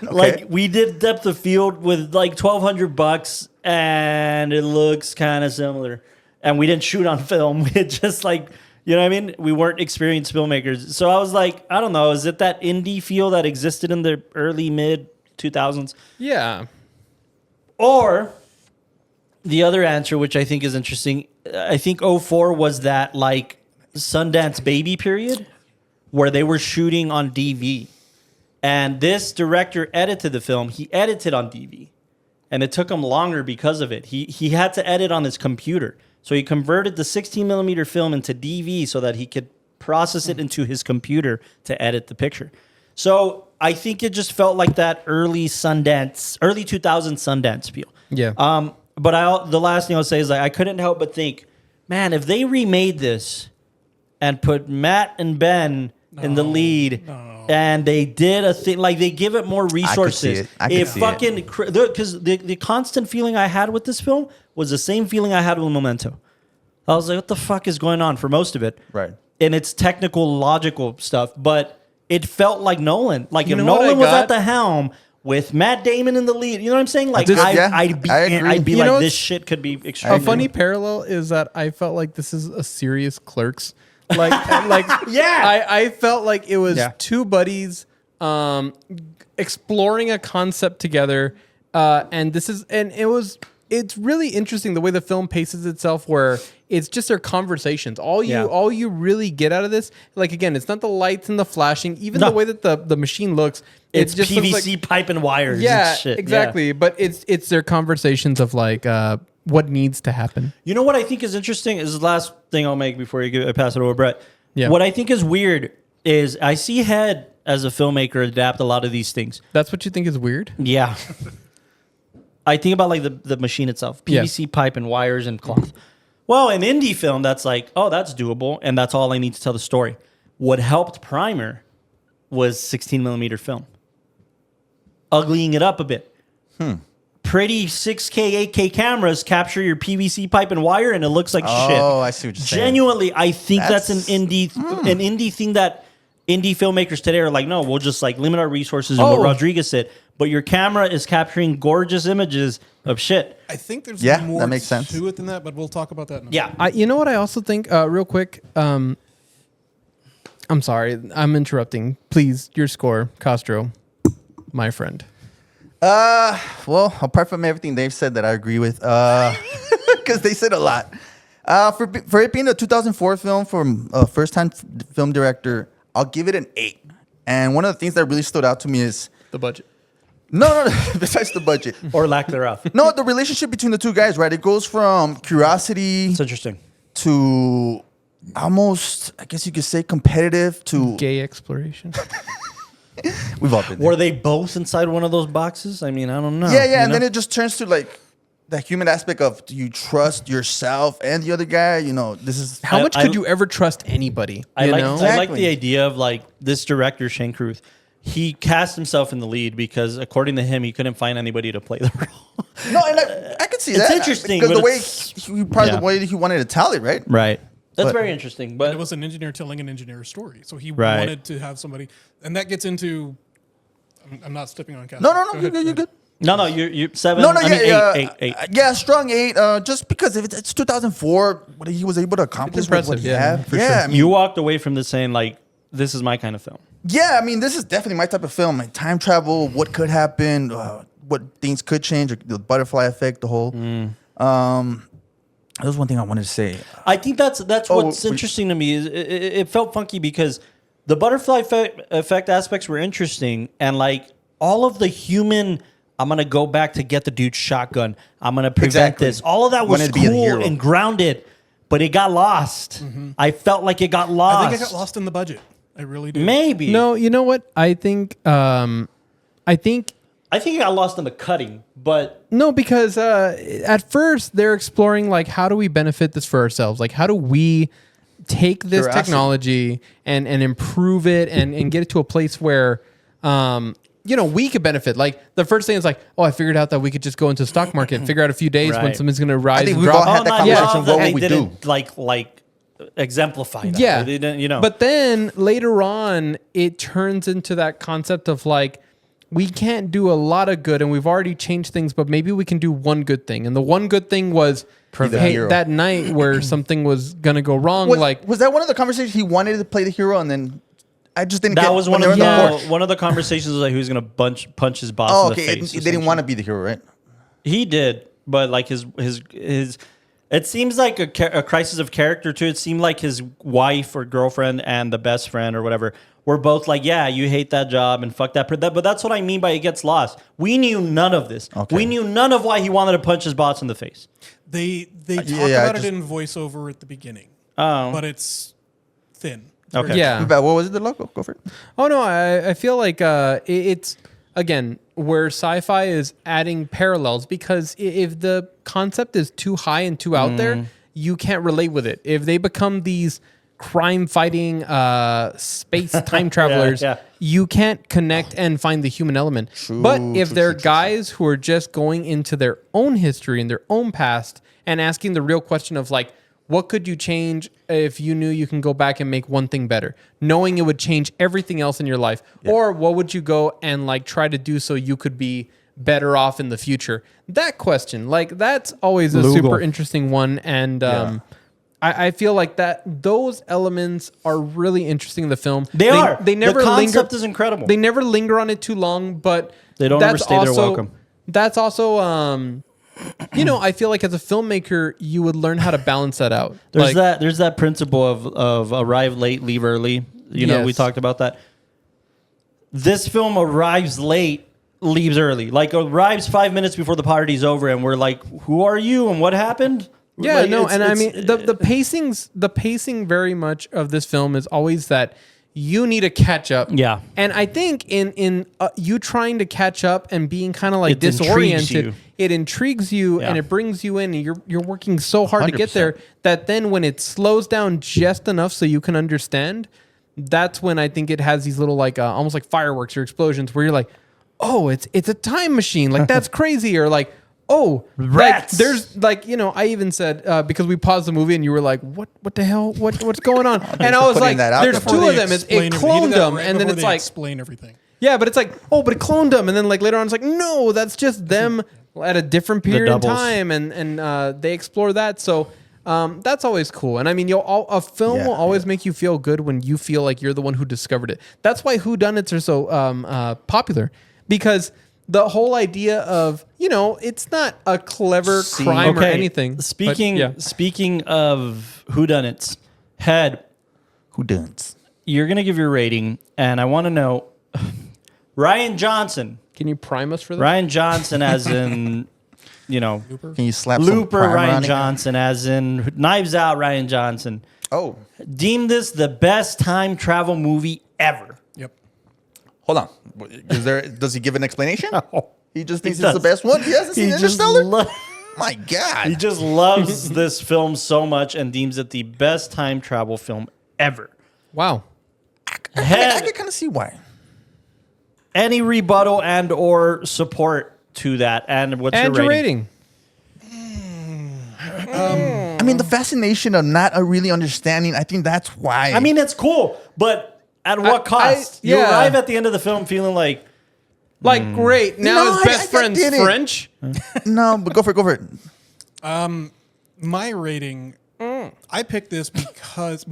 Like we did depth of field with like $1,200 and it looks kind of similar. And we didn't shoot on film. We just like, you know what I mean? We weren't experienced filmmakers. So I was like, I don't know. Is it that indie feel that existed in the early mid 2000s? Yeah. Or the other answer, which I think is interesting, I think 04 was that like Sundance Baby period where they were shooting on DV. And this director edited the film. He edited on DV. And it took him longer because of it. He had to edit on his computer. So he converted the 16 millimeter film into DV so that he could process it into his computer to edit the picture. So I think it just felt like that early 2000 Sundance feel. Yeah. But the last thing I'll say is like I couldn't help but think, man, if they remade this and put Matt and Ben in the lead, and they did a thing like they give it more resources. I could see it. Because the constant feeling I had with this film was the same feeling I had with Memento. I was like, what the fuck is going on for most of it? Right. And it's technical, logical stuff, but it felt like Nolan. Like You if know what Nolan I was got? at the helm with Matt Damon in the lead, you know what I'm saying? Like This- I'd I agree. be You know like, what's- this shit could be A extremely funny parallel is that I felt like this is a serious Clerks. Like Yeah. I felt like it was Yeah. two buddies exploring a concept together, and it's really interesting the way the film paces itself, where it's just their conversations. All you really get out of this, like again, it's not the lights and the flashing, even No. the way that the machine looks. It's it just looks PVC like, pipe and wires. yeah, It's shit. exactly. Yeah. But it's their conversations of like what needs to happen. You know what I think is interesting is the last thing I'll make before I pass it over, Brett. Yeah. What I think is weird is I see Head as a filmmaker adapt a lot of these things. That's what you think is weird? Yeah. I think about like the machine itself, Yeah. PVC pipe and wires and cloth. Well, in indie film, that's like, oh, that's doable, and that's all I need to tell the story. What helped Primer was 16 millimeter film, uglying it up a bit. Pretty 6K, 8K cameras capture your PVC pipe and wire, and it looks like shit. Oh, I see what you're saying. Genuinely, I think that's an That's- indie thing that indie filmmakers today are like, no, we'll just like limit our resources and what Oh. Rodriguez said. But your camera is capturing gorgeous images of shit. I think there's Yeah, more that makes sense. to it than that, but we'll talk about that in a Yeah. You know what I also think, real quick? I'm sorry, I'm interrupting. Please, your score, Castro, my friend. Well, apart from everything they've said that I agree with, because they said a lot. For it being a 2004 film from a first-time film director, I'll give it an 8. And one of the things that really stood out to me is The budget. no. Besides the budget, Or lack thereof. no, the relationship between the two guys. Right, it goes from curiosity It's interesting. to almost, I guess you could say, competitive to. Gay exploration. We've all been there. Were they both inside one of those boxes? I mean, I don't know. Yeah, you and know? then it just turns to like that human aspect of, do you trust yourself and the other guy? You know, this is How I- much I- could you ever trust anybody? I you like know? I like Exactly. the idea of like this director Shane Carruth. He cast himself in the lead because, according to him, he couldn't find anybody to play the role. no, and I could see It's that. interesting, because the but way it's- he probably yeah. the way he wanted to tell it, right? Right. That's But- very interesting. But It was an engineer telling an engineer story. So he Right. wanted to have somebody, and that gets into. I'm not stepping on Cass. No, Go you're ahead, good. You're go good. no, you're 7. No, I mean, yeah, eight. yeah, strong 8. Just because if it's 2004, what he was able to accomplish with what impressive, he yeah, had. for Yeah, sure. I mean, You walked away from this saying like, this is my kind of film. yeah, I mean, this is definitely my type of film. Like time travel, what could happen, what things could change, or the butterfly effect, the whole. That was one thing I wanted to say. I think that's Oh, what's we- interesting to me is it felt funky because the butterfly effect aspects were interesting, and like all of the human, I'm gonna go back to get the dude's shotgun. I'm gonna prevent Exactly. this. All of that was Wanted to be the cool hero. and grounded, but it got lost. I felt like it got lost. I think I got lost in the budget. I really do. Maybe No, you know what? I think I think it got lost in the cutting, but no, because at first they're exploring like how do we benefit this for ourselves? Like how do we take this Curiosity. technology and improve it and get it to a place where we could benefit. Like the first thing is like, oh, I figured out that we could just go into the stock market and figure out a few days when Right. something's going to rise think and we've drop. all had that I conversation. love What that would they we didn't do? like exemplify that. Yeah. They didn't, But then later on, it turns into that concept of like, we can't do a lot of good and we've already changed things, but maybe we can do one good thing. And the one good thing was the hey, hero. that night where something was going to go wrong. Was that one of the conversations he wanted to play the hero, and then I just didn't. that get was when one they of were in the porch. one of the conversations was like who's gonna punch his boss Oh, in the okay. face. They didn't want to be the hero, right? He did, but like his it seems like a crisis of character too. It seemed like his wife or girlfriend and the best friend or whatever were both like, yeah, you hate that job and fuck that. But that's what I mean by it gets lost. We knew none of this. Okay. We knew none of why he wanted to punch his boss in the face. They talk yeah, I about just- it in voiceover at the beginning, Oh, but it's thin. It's Okay. very- yeah. But what was it? The logo? Go for it. Oh no, I feel like it's again where sci-fi is adding parallels because if the concept is too high and too out there, you can't relate with it. If they become these crime-fighting space time travelers, yeah. you can't connect and find the human element. But if they're guys who are just going into their own history and their own past and asking the real question of like, what could you change if you knew you can go back and make one thing better, knowing it would change everything else in your life? Or what would you go and like try to do so you could be better off in the future? That question, like that's always a super interesting one. And I feel like that those elements are really interesting in the film. They are. They never The concept linger. is incredible. They never linger on it too long, but They don't that's overstay their welcome. That's also I feel like as a filmmaker, you would learn how to balance that out. There's Like, there's that principle of arrive late, leave early. You know, we Yes. talked about that. This film arrives late, leaves early. Like arrives 5 minutes before the party's over, and we're like, "Who are you? And what happened?" Yeah, Like, no, it's- and I it's- mean the pacing very much of this film is always that you need to catch up. Yeah. And I think in you trying to catch up and being kind of like It intrigues disoriented, you. it intrigues you and Yeah. it brings you in and you're working so hard to get 100%. there that then when it slows down just enough so you can understand, that's when I think it has these little like almost like fireworks or explosions where you're like, "Oh, it's a time machine." Like that's crazy or like, "Oh, like, Rats. there's like, I even said because we paused the movie and you were like, "What the hell? What's going on?" And I was putting like, that out "There's there. two Before of they them. It explain everything. He cloned did that them." right And then before it's they like, explain everything. yeah, but it's like, "Oh, but it cloned them." And then like later on it's like, "No, that's just them at a different period in doubles. time." And they explore that. So that's always cool. And I mean, a film Yeah, will always make you feel good when you feel like you're the one who discovered it. That's why whodunits are so popular because the whole idea of, it's not a clever crime or anything. but, Speaking of whodunits, Head, Who dance? you're gonna give your rating, and I want to know Ryan Johnson. Can you prime us for that? Ryan Johnson, as in, Can you slap some Looper primer Ryan on it? Johnson, as in Knives Out Ryan Johnson. Oh, Deem this the best time travel movie ever. Yep. hold on. Does he give an explanation? He just thinks He it's the does. best one. He hasn't seen just Interstellar. lo- My God. he just loves this film so much and deems it the best time travel film ever. Wow. I Head, can kind of see why. any rebuttal and or support to that, and what's And your your rating? I mean, the fascination of not really understanding. I think that's why. I mean, it's cool, but at what cost? You yeah. arrive at the end of the film feeling like, Like, great. Now No, his best I friend's get it. French. no, but go for it. My rating, I picked this because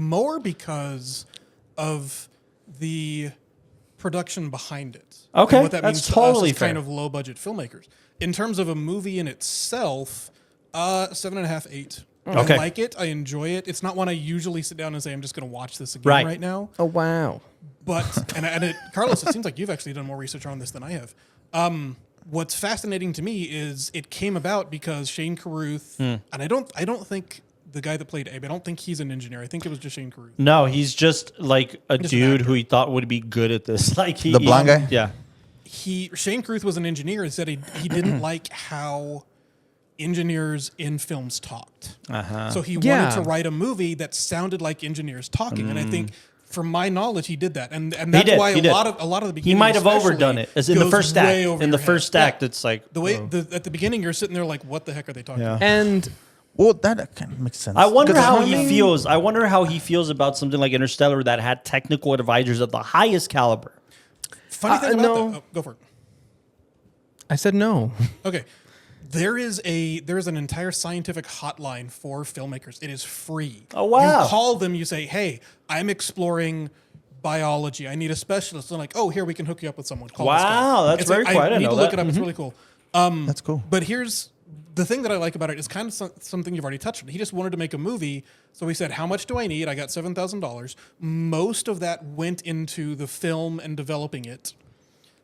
of the production behind it. Okay, And what that that's means to totally us as kind fair. of low budget filmmakers. In terms of a movie in itself, 7.5, 8. Okay. I like it. I enjoy it. It's not one I usually sit down and say, I'm just going to watch this again right now. Oh, wow. But Carlos, it seems like you've actually done more research on this than I have. What's fascinating to me is it came about because Shane Carruth, and I don't think the guy that played Abe, I don't think he's an engineer. I think it was just Shane Carruth. no, he's just like a Just an dude actor. who he thought would be good at this. Like The blonde guy? Yeah. Shane Carruth was an engineer and said he didn't like how engineers in films talked. So he wanted to write a movie that sounded like engineers talking, and I think. From my knowledge, he did that, and that's did, why he a did. lot of the beginning. He might have especially overdone it as in the goes first way act. over In the your first head. act, Yeah. it's like the way at the beginning you're sitting there like, what the heck are they talking about? And Well, that kind of makes sense. I wonder 'Cause how I he mean, feels. I wonder how he feels about something like Interstellar that had technical advisors of the highest caliber. Funny thing about no. that, go for it. I said no. Okay. There is an entire scientific hotline for filmmakers. It is free. Oh, wow. You call them, you say, hey, I'm exploring biology. I need a specialist. They're like, oh, here, we can hook you up with someone. Call this guy. Wow, that's It's very like, cool. I I didn't need know to look that. it up. It's really cool. That's cool. But here's the thing that I like about it is kind of something you've already touched on. He just wanted to make a movie. So he said, how much do I need? I got $7,000. Most of that went into the film and developing it.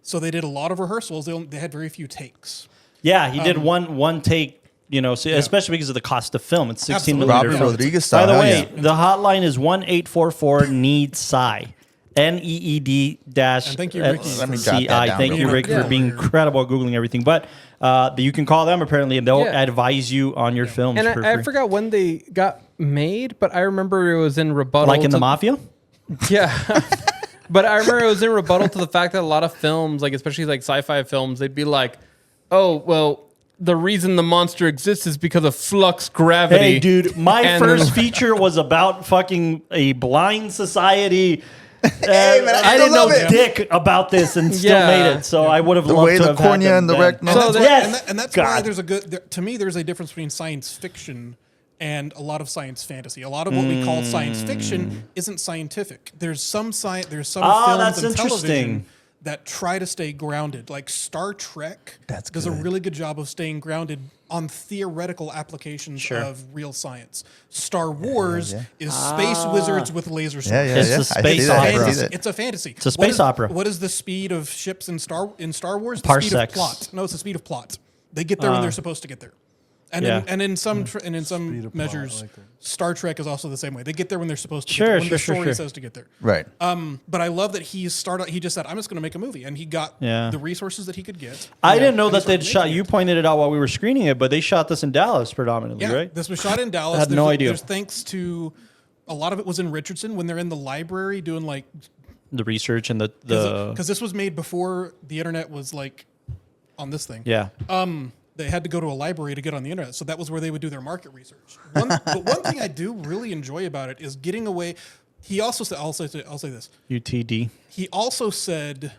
So they did a lot of rehearsals. They had very few takes. Yeah, he did one take. So especially because of the cost of film. It's 16 millimeter Robert film. Rodriguez By style. the hell way, yeah. the hotline is 1-844 need Sci. NEED dash And thank you, Ricky, Let me jot that CI. down Thank real you, quick. Rick, for being incredible at Googling everything. But you can call them apparently, and they'll Yeah. advise you on your films And for I free. forgot when they got made, but I remember it was in rebuttal. Like in the to- Mafia? Yeah. But I remember it was in rebuttal to the fact that a lot of films, like especially like sci-fi films, they'd be like, oh, well, the reason the monster exists is because of flux gravity. Hey, dude, my And first then- feature was about fucking a blind society. man, I I didn't still know love it. dick about this and still Yeah. made it. So I would have The loved way to the have had cornea them and the then. rec- no, And that's, So why, yes, and that's God. why there's a good. To me, there's a difference between science fiction and a lot of science fantasy. A lot of what we call science fiction isn't scientific. There's some science. There's some Oh, films that's and television interesting. that try to stay grounded. Like Star Trek That's does a good. really good job of staying grounded on theoretical applications of real science. Star Wars is space wizards with laser swords. Yeah, yeah, It's yeah. a I space see that. I opera. see that. It's a fantasy. It's a space opera. What is the speed of ships in Star Wars? The speed of Parsecs. plot. No, it's the speed of plot. They get there when they're supposed to get there. And Yeah. in some Speed of plot, measures, I like that. Star Trek is also the same way. They get there when they're supposed to. Sure, get there, when sure, the sure, story sure. says to get there. Right. But I love that he just said, "I'm just going to make a movie," and he got Yeah. the resources that he could get. I didn't know And he that they'd started shot. making You it. pointed it out while we were screening it, but they shot this in Dallas predominantly, Yeah, right? this was shot in Dallas. I had no idea. There's thanks to a lot of it was in Richardson when they're in the library doing like The research and the because this was made before the internet was like on this thing. yeah. They had to go to a library to get on the internet, so that was where they would do their market research. But one thing I do really enjoy about it is getting away. He also said, I'll say this. UTD. He also said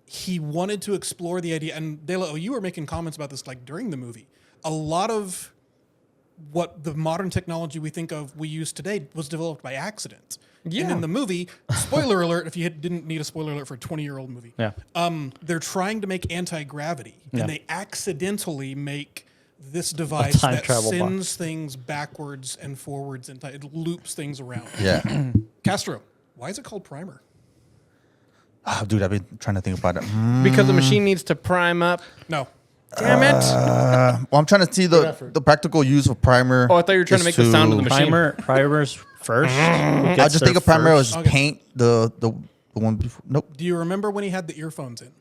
he wanted to explore the idea, and De La, you were making comments about this like during the movie. A lot of what the modern technology we think of we use today was developed by accident. Yeah. And in the movie, spoiler alert, if you didn't need a spoiler alert for a 20-year-old movie, Yeah. They're trying to make anti-gravity, Yeah. and they accidentally make this device time that travel sends things backwards and forwards, and it loops things around. Yeah. Castro, why is it called primer? Oh, dude, I've been trying to think about it. Because the machine needs to prime up. No. Damn it. Well, I'm trying to see the effort. practical use of primer. Oh, I thought you were trying to is make the sound of the machine. Primers first. I just think of primer as Okay. paint the one before. Nope. Do you remember when he had the earphones in?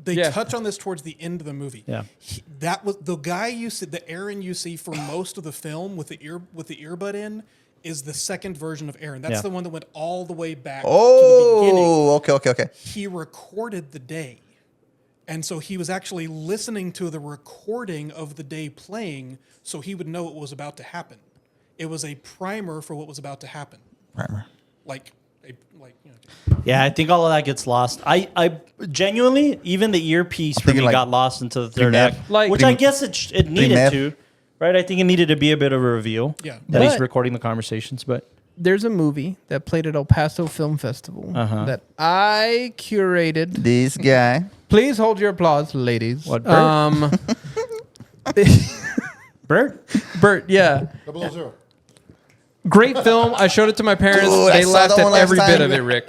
They Yeah. touch on this towards the end of the movie. Yeah. That was the guy you see, the Aaron you see for most of the film with the earbud in, is the second version of Aaron. That's Yeah. the one that went all the way back to the beginning. Oh, okay. He recorded the day. And so he was actually listening to the recording of the day playing so he would know what was about to happen. It was a primer for what was about to happen. Primer. Yeah, I think all of that gets lost. I genuinely, even the earpiece for me thinking like got lost into the third Pre-med. act, Like- which I guess it needed Pre-med. to, right? I think it needed to be a bit of a reveal. Yeah. That he's But- recording the conversations, but There's a movie that played at El Paso Film Festival that I curated. This guy. Please hold your applause, ladies. What, Bert? Bert? Bert, yeah. 000. Great film. I showed it to my parents. Dude, I They saw laughed that at one last every bit time. of it, Rick.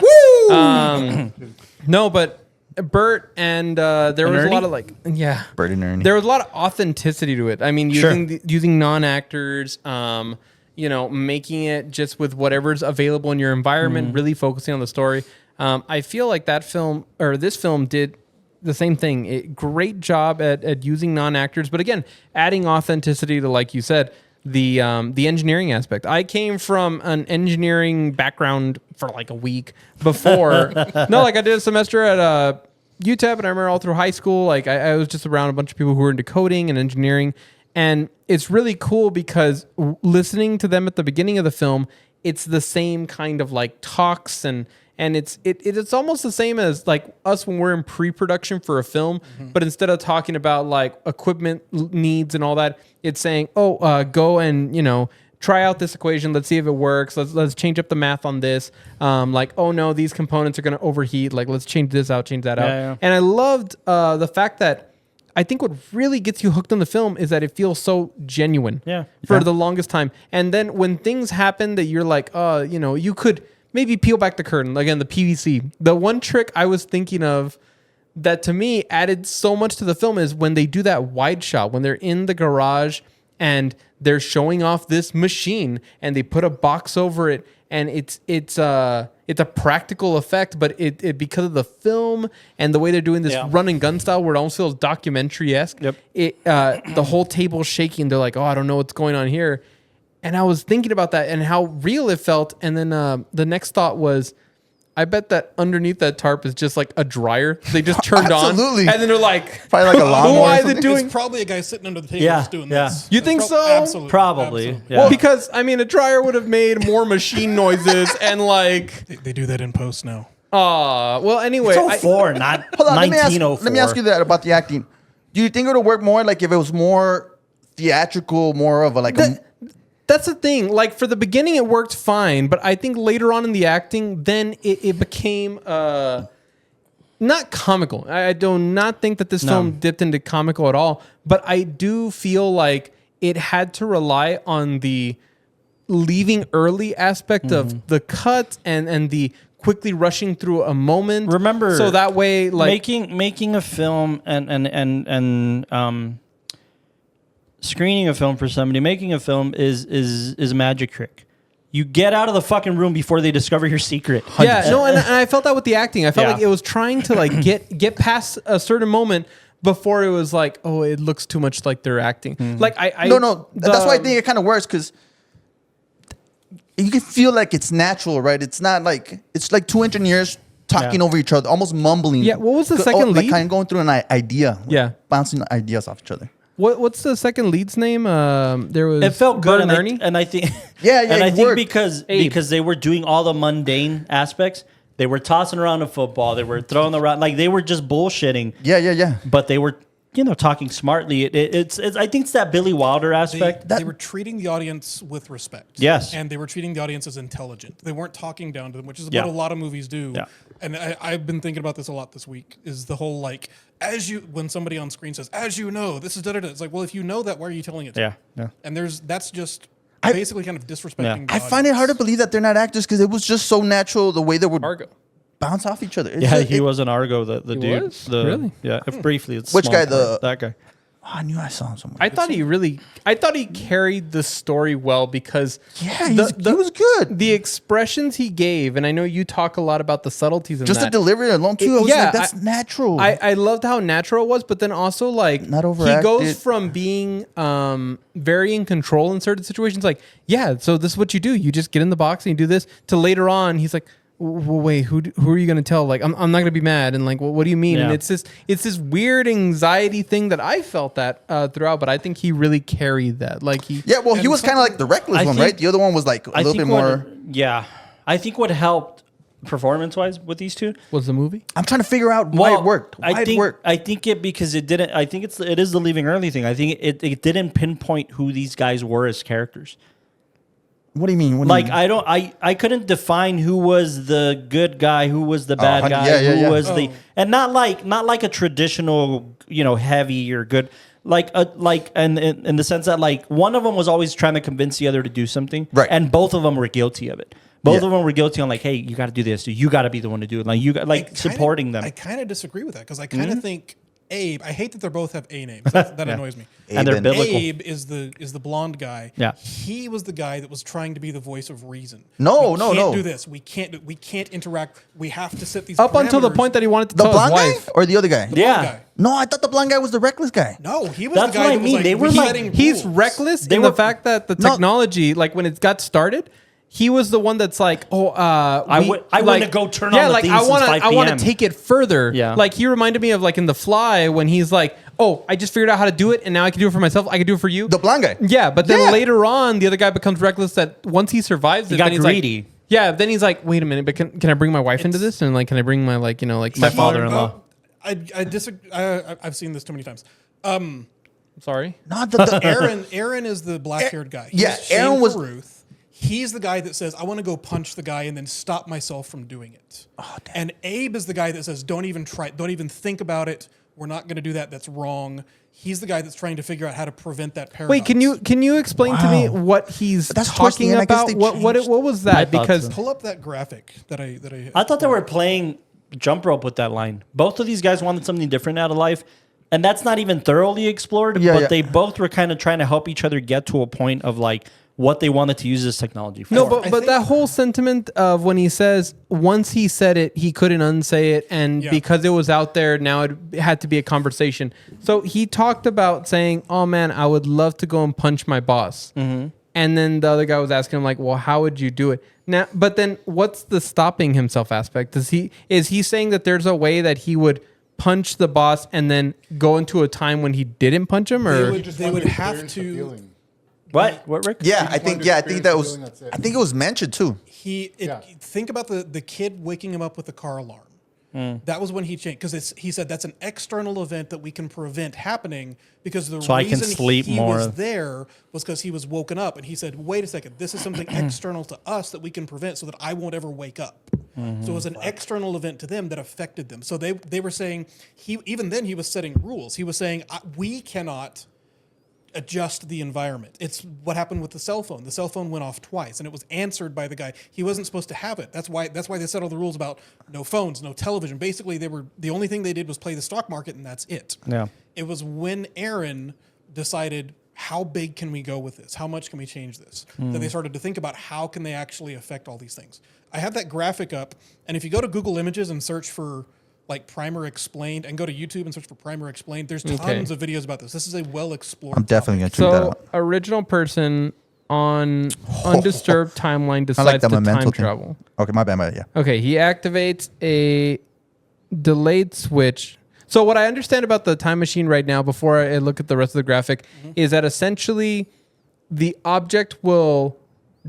No, but Bert and there was a Ernie? lot of like, yeah. Bert and Ernie. There was a lot of authenticity to it. I mean, Sure. using non-actors, making it just with whatever's available in your environment, really focusing on the story. I feel like this film did the same thing. Great job at using non-actors, but again, adding authenticity to, like you said, the engineering aspect. I came from an engineering background for like a week before. I did a semester at UTEP, and I remember all through high school, like I was just around a bunch of people who were into coding and engineering. And it's really cool because listening to them at the beginning of the film, it's the same kind of like talks and it's almost the same as like us when we're in pre-production for a film, but instead of talking about like equipment needs and all that, it's saying, go and try out this equation. Let's see if it works. Let's change up the math on this. Oh no, these components are going to overheat. Like let's change this out, change that out. Yeah. And I loved the fact that I think what really gets you hooked on the film is that it feels so genuine for the longest time. And then when things happen that you're like, you could maybe peel back the curtain. Again, the PVC. The one trick I was thinking of that to me added so much to the film is when they do that wide shot, when they're in the garage and they're showing off this machine and they put a box over it and it's a practical effect, but it because of the film and the way they're doing this run and gun style where it almost feels documentary-esque. Yep. The whole table's shaking. They're like, I don't know what's going on here. And I was thinking about that and how real it felt. And then the next thought was, I bet that underneath that tarp is just like a dryer. They just turned on. Absolutely. And then they're like, Probably like a lawnmower. why or is it something. doing? It's probably a guy sitting under the table Yeah, just doing yeah. this. You think so? Absolutely. Probably. Absolutely. Yeah. Well, because I mean, a dryer would have made more machine noises and like, They do that in post now. well, anyway. It's 04, not Hold on, 1904. let me ask you that about the acting. Do you think it would work more like if it was more theatrical, more of a like That's the thing. Like for the beginning, it worked fine, but I think later on in the acting, then it became not comical. I do not think that this film dipped into comical at all. But I do feel like it had to rely on the leaving early aspect of the cut and the quickly rushing through a moment. Remember, so that way, like making a film and screening a film for somebody, making a film is a magic trick. You get out of the fucking room before they discover your secret. Yeah, no, and I felt that with the acting. I felt like it was trying to like get past a certain moment before it was like, oh, it looks too much like they're acting. Like No, that's why I think it kind of works because you can feel like it's natural, right? It's not like it's like two engineers talking over each other, almost mumbling. Yeah, what was the second like lead? kind of going through an idea. Yeah. Bouncing ideas off each other. What's the second lead's name? There was It felt good, Bert and Ernie. I think Yeah, and I it think worked. because they were doing all the mundane aspects. They were tossing around a football. They were throwing around like they were just bullshitting. Yeah. But they were talking smartly. It's I think it's that Billy Wilder aspect. They were treating the audience with respect. Yes. And they were treating the audience as intelligent. They weren't talking down to them, which is Yeah. what a lot of movies do. Yeah. And I've been thinking about this a lot this week, is the whole like, when somebody on screen says, as you know, this is da-da-da. It's like, well, if you know that, why are you telling it to me? Yeah. And that's just I- basically kind of disrespecting Yeah. the I find it audience. hard to believe that they're not actors because it was just so natural the way they would Argo. bounce off each other. It's Yeah, just- he was an Argo, the He dude. was? The, Really? Yeah, if briefly. It's Which small guy, part. That guy. I knew I saw him somewhere. I thought he carried the story well because Yeah, he was good. The expressions he gave, and I know you talk a lot about the subtleties in Just the that. delivery alone too. I was like, that's natural. I loved how natural it was, but then also like Not he overacted. goes from being very in control in certain situations, like, yeah, so this is what you do. You just get in the box and you do this, to later on he's like, well, wait, who are you going to tell? Like, I'm not going to be mad. And like, well, what do you mean? Yeah. And it's this weird anxiety thing that I felt that throughout, but I think he really carried that. Like he he was kind of like the reckless I one, think- right? The other one was like a little bit more. I think what helped performance-wise with these two. was the movie. I'm trying to figure out why it worked. Why I think it worked. I think it because it didn't. I think it is the leaving early thing. I think it didn't pinpoint who these guys were as characters. What do you mean? Like I couldn't define who was the good guy, who was the bad guy, who was the and not like a traditional heavy or good and in the sense that like one of them was always trying to convince the other to do something, right? And both of them were guilty of it. Both of them were guilty on like, hey, you got to do this, dude. You got to be the one to do it. Like you got supporting them. I kind of disagree with that because I kind of think Abe. I hate that they both have A names. That annoys me. And they're biblical. Abe is the blonde guy. Yeah. He was the guy that was trying to be the voice of reason. No, we no, can't no. do this. We can't interact. We have to set these Up until the parameters. point that he wanted to The tell his blonde guy wife. or the other guy? Blonde Yeah. guy. No, I thought the blonde guy was the reckless guy. No, he was That's the guy what I that was mean. like, They were like- setting He's rules. reckless They in were- the fact that the No. technology, like when it got started, he was the one that's like, I wouldn't go turn on the thing I since wanna- 5 I want PM. to take it further. Yeah. Like he reminded me of like in The Fly when he's like, oh, I just figured out how to do it, and now I can do it for myself. I can do it for you. The blonde guy. Yeah, but then Yeah. later on, the other guy becomes reckless. That once he survives, He it, got then he's greedy. Like, yeah, then he's like, wait a minute, but can I bring my wife into this? And like, can I bring my like My stepfather? father-in-law. I disagree. I've seen this too many times. Sorry. Not the Aaron is the black-haired guy. Yeah, He's Shane Aaron was- Carruth. He's the guy that says, I want to go punch the guy and then stop myself from doing it. Oh, damn. And Abe is the guy that says, don't even try, don't even think about it. We're not going to do that. That's wrong. He's the guy that's trying to figure out how to prevent that paradox. Wait, can you explain to me what he's That's towards the talking end. I guess about? they What changed. was I that? thought Because so. pull up that graphic that I I thought they were playing jump rope with that line. Both of these guys wanted something different out of life, and that's not even thoroughly explored. Yeah, but yeah. they both were kind of trying to help each other get to a point of like what they wanted to use this technology for. no, I but think- that whole sentiment of when he says once he said it, he couldn't unsay it, and Yeah. because it was out there, now it had to be a conversation. So he talked about saying, "Oh man, I would love to go and punch my boss." Mm-hmm. And then the other guy was asking him like, "Well, how would you do it?" Now, but then what's the stopping himself aspect? Is he saying that there's a way that he would punch the boss and then go into a time when he didn't punch him, or they would have to. What Rick? Yeah, I just think wanted to I think that experience was. the feeling, that's it. I think it was mentioned too. Yeah. Think about the kid waking him up with the car alarm. That was when he changed because he said that's an external event that we can prevent happening because the So I can reason sleep he more. was there was because he was woken up and he said, "Wait a second, this is something external to us that we can prevent so that I won't ever wake up." So it was an external event to them that affected them. So they were saying even then he was setting rules. He was saying we cannot adjust the environment. It's what happened with the cell phone. The cell phone went off twice, and it was answered by the guy. He wasn't supposed to have it. That's why they set all the rules about no phones, no television. Basically, the only thing they did was play the stock market, and that's it. Yeah. It was when Aaron decided how big can we go with this? How much can we change this? That they started to think about how can they actually affect all these things. I have that graphic up, and if you go to Google Images and search for like Primer Explained and go to YouTube and search for Primer Explained, there's tons of videos about this. This is a well-explored I'm definitely gonna topic. check that so out. original person on undisturbed timeline I like decides that to memento time thing. travel. Okay, my bad. Yeah. Okay, he activates a delayed switch. So what I understand about the time machine right now, before I look at the rest of the graphic, is that essentially the object will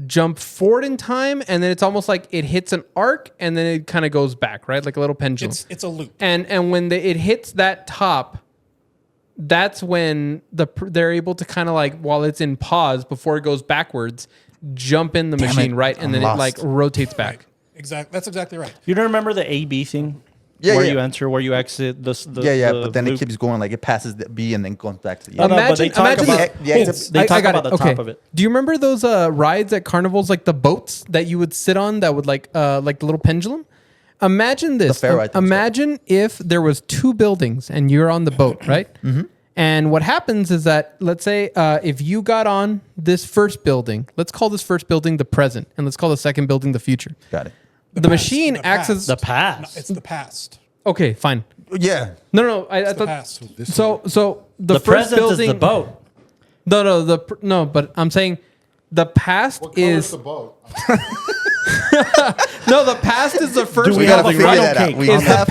jump forward in time, and then it's almost like it hits an arc, and then it kind of goes back, right, like a little pendulum. It's a loop. And when it hits that top, that's when they're able to kind of like, while it's in pause before it goes backwards, jump in the machine, right? And then it like rotates back. Right. Exactly. That's exactly right. You don't remember the A-B thing? Yeah, where yeah. you enter, where you exit. The but then loop. it keeps going like it passes the B and then goes back to the No, A. no, but they talk imagine about, the- they talk got about it. the top of it. Do you remember those rides at carnivals, like the boats that you would sit on that would like the little pendulum? Imagine this. fair ride thing, Imagine if there was two buildings and you're on the boat, right? Mm-hmm. And what happens is that, let's say, if you got on this first building, let's call this first building the present, and let's call the second building the future. Got it. The machine acts as The past. No, it's the past. okay, fine. Yeah. No. I The thought past. so. The the first present building, is the boat. No, but I'm saying the past What color is is the boat? no. The past is the first. Do we We have gotta a figure funnel that out. cake? We Is have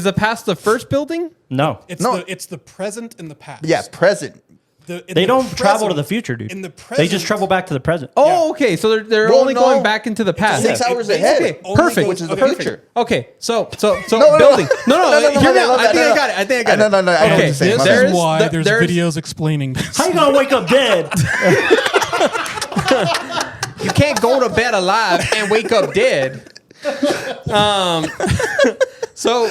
the past the first building? No. It's the present and the past. Yeah, present. They don't travel to the future, dude. In the They present, just travel back to the present. Oh, okay. So they're Well, only no. going back into the past. 6 Yeah. hours It ahead. Okay, only perfect. goes- Which is the okay. future. Okay, so no, building. No, no, hear me out. no, I think no, I got it. I think I got it. No, I know what you're saying. This My There bad. is why there's there's- videos explaining this. How you gonna wake up dead? You can't go to bed alive and wake up dead. So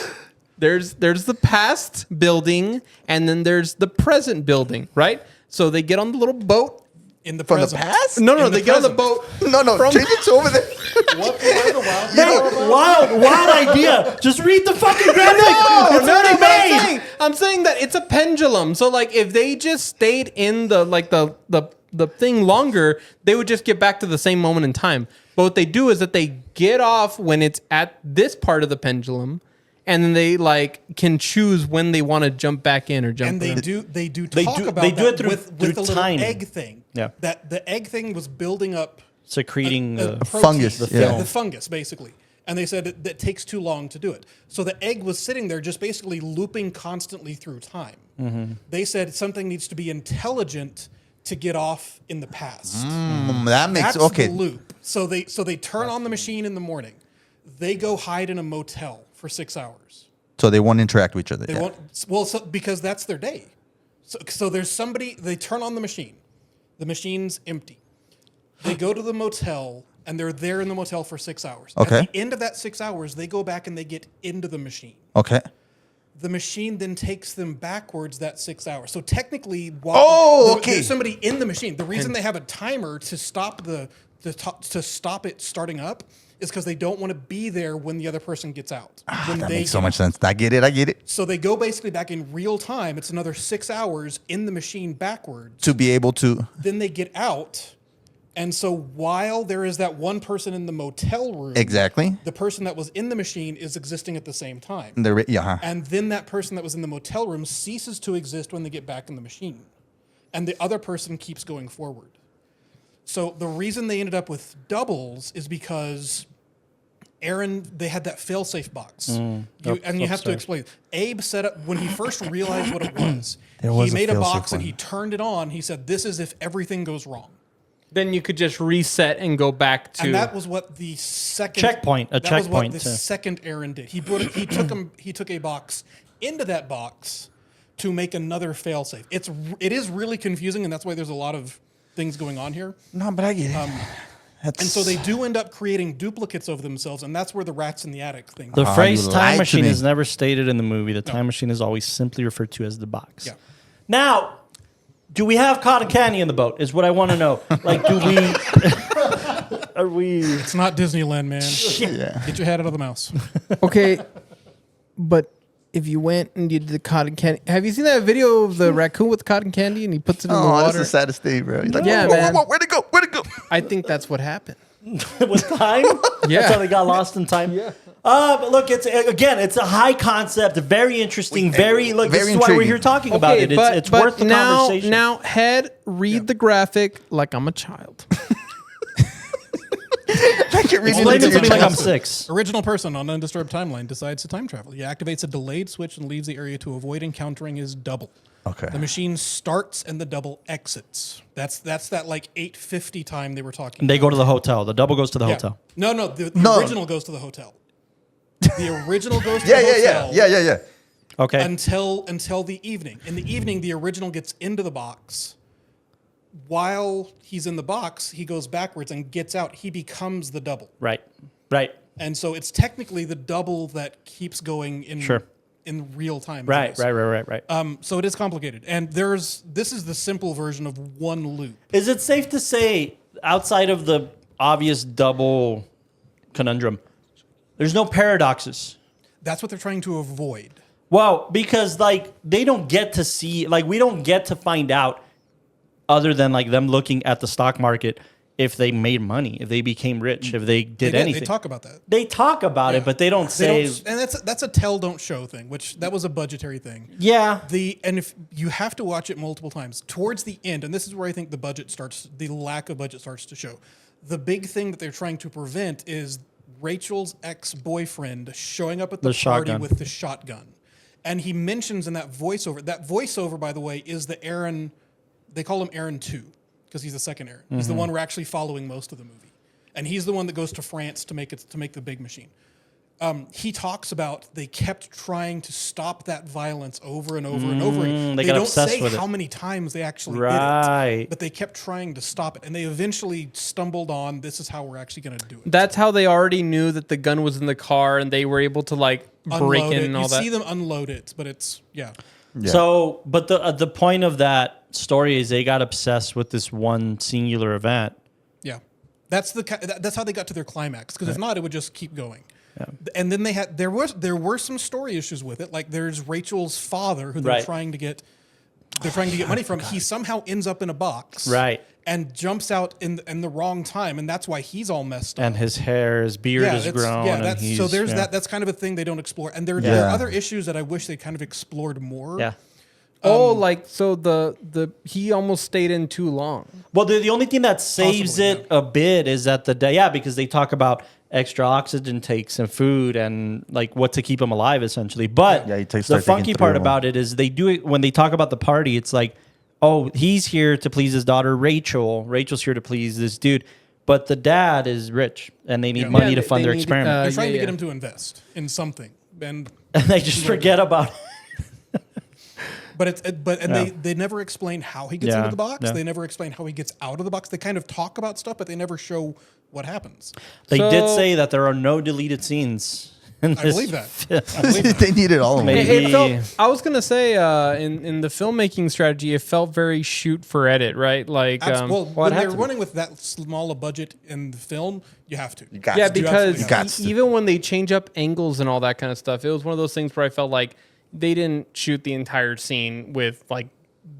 there's the past building and then there's the present building, right? So they get on the little boat. In the From the present. past? No, In they the get on the present. boat. No, From- change it to over there. Hey, wild idea. Just read the fucking graphic. It's already but made. I'm saying that it's a pendulum. So like if they just stayed in the thing longer, they would just get back to the same moment in time. But what they do is that they get off when it's at this part of the pendulum, and then they like can choose when they want to jump back in or jump. And they around. do They talk do- about they do that it through- with through the little timing. egg thing. Yeah. That the egg thing was building up Secreting the protein, fungus, the, yeah. the fungus basically. And they said that takes too long to do it. So the egg was sitting there just basically looping constantly through time. Mm-hmm. They said something needs to be intelligent to get off in the past. That makes That's okay. the loop. So they turn on the machine in the morning. They go hide in a motel for 6 hours. So they won't interact with each other. They yeah. won't because that's their day. So there's somebody. They turn on the machine. The machine's empty. They go to the motel and they're there in the motel for 6 hours. Okay. At the end of that 6 hours, they go back and they get into the machine. Okay. The machine then takes them backwards that 6 hours. So technically, Okay. there's somebody in the machine. The reason they have a timer to stop to stop it starting up is because they don't want to be there when the other person gets out. When That they makes so get much out. sense. I get it. So they go basically back in real time. It's another 6 hours in the machine backwards. To be able to. Then they get out. And so while there is that one person in the motel room, Exactly. the person that was in the machine is existing at the same time. Yeah. And then that person that was in the motel room ceases to exist when they get back in the machine. And the other person keeps going forward. So the reason they ended up with doubles is because they had that fail-safe box. And you have to upstairs. explain. Abe set up, when he first realized what it was, There was he a made a fail-safe box and one. he turned it on. He said, this is if everything goes wrong. Then you could just reset and go back to. And that was what the second Checkpoint, a that was what checkpoint, the too. second Aaron did. He took a box into that box to make another failsafe. It is really confusing, and that's why there's a lot of things going on here. No, but I get it. And so they do end up creating duplicates of themselves, and that's where the rats in the attic thing. The Ah, phrase you time lied to machine me. is never stated in the movie. The time machine is always simply referred to as the box. Yeah. Now, do we have cotton candy in the boat? Is what I want to know. Like, do we? Are we? It's not Disneyland, man. yeah. Get your head out of the mouse. Okay, but if you went and you did the cotton candy, have you seen that video of the raccoon with cotton candy and he puts it in the Oh, that's water? the saddest thing, bro. He's like, Yeah, whoa, man. whoa, where'd it go? Where'd it go? I think that's what happened. With time? Yeah. That's how they got lost in time? Yeah. But look, it's a high concept, very interesting, this very is why we're intriguing. here talking about it. It's worth the now, conversation. Now, Head, read the graphic like I'm a child. I can't read Explain it into to me your like I'm chest. 6. Original person on undisturbed timeline decides to time travel. He activates a delayed switch and leaves the area to avoid encountering his double. Okay. The machine starts and the double exits. That's that like 8:50 time they were talking. And they go to the hotel. The double goes to the Yeah. hotel. No, the No. original goes to the hotel. The original goes to the hotel. Yeah. Okay. Until the evening. In the evening, the original gets into the box. While he's in the box, he goes backwards and gets out. He becomes the double. Right. And so it's technically the double that keeps going in real time. Right. So it is complicated. And this is the simple version of one loop. Is it safe to say, outside of the obvious double conundrum, there's no paradoxes? That's what they're trying to avoid. Well, because like they don't get to see, like we don't get to find out, other than like them looking at the stock market, if they made money, if they became rich, if they did anything. They talk about that. They talk about it, but they don't say. And that's a tell don't show thing, which that was a budgetary thing. Yeah. And if you have to watch it multiple times towards the end, and this is where I think the lack of budget starts to show. The big thing that they're trying to prevent is Rachel's ex-boyfriend showing up at the party shotgun. with the shotgun. And he mentions in that voiceover, by the way, is the Aaron. They call him Aaron 2 because he's the second Aaron. He's the one we're actually following most of the movie, and he's the one that goes to France to make the big machine. He talks about they kept trying to stop that violence over and over and over again. They They got don't obsessed say with it. how many times they actually Right. did it, but they kept trying to stop it, and they eventually stumbled on this is how we're actually going to do it. That's how they already knew that the gun was in the car, and they were able to like break Unload in it. and all You that. see them unload it, but it's Yeah. So, but the point of that story is they got obsessed with this one singular event. Yeah, that's how they got to their climax. Because if not, it would just keep going. Yeah. And then there were some story issues with it. Like there's Rachel's father who they're trying to get money from. He somehow ends up in a box, Right. and jumps out in the wrong time, and that's why he's all messed up. And his beard is grown. Yeah, and he's, that's kind of a thing they don't explore. And there are other issues that I wish they kind of explored more. Yeah. The he almost stayed in too long. Well, the only thing that saves Possibly, it a bit is that because they talk about extra oxygen takes and food and like what to keep him alive essentially. But Yeah, the start funky taking part three of about it is they do it when they talk about the party. It's like, oh, he's here to please his daughter Rachel. Rachel's here to please this dude. But the dad is rich and they need money to fund their experiment. They're trying to get him to invest in something, and They just forget about it. They never explain how he gets into the box. Yeah. They never explain how he gets out of the box. They kind of talk about stuff, but they never show what happens. They So- did say that there are no deleted scenes. In I this believe that. film. They needed all of them. Maybe. It felt, I was gonna say in the filmmaking strategy, it felt very shoot for edit, right? Like, When they're running with that small a budget in the film, you have to. You got yeah, to. because You got to. even when they change up angles and all that kind of stuff, it was one of those things where I felt like they didn't shoot the entire scene with like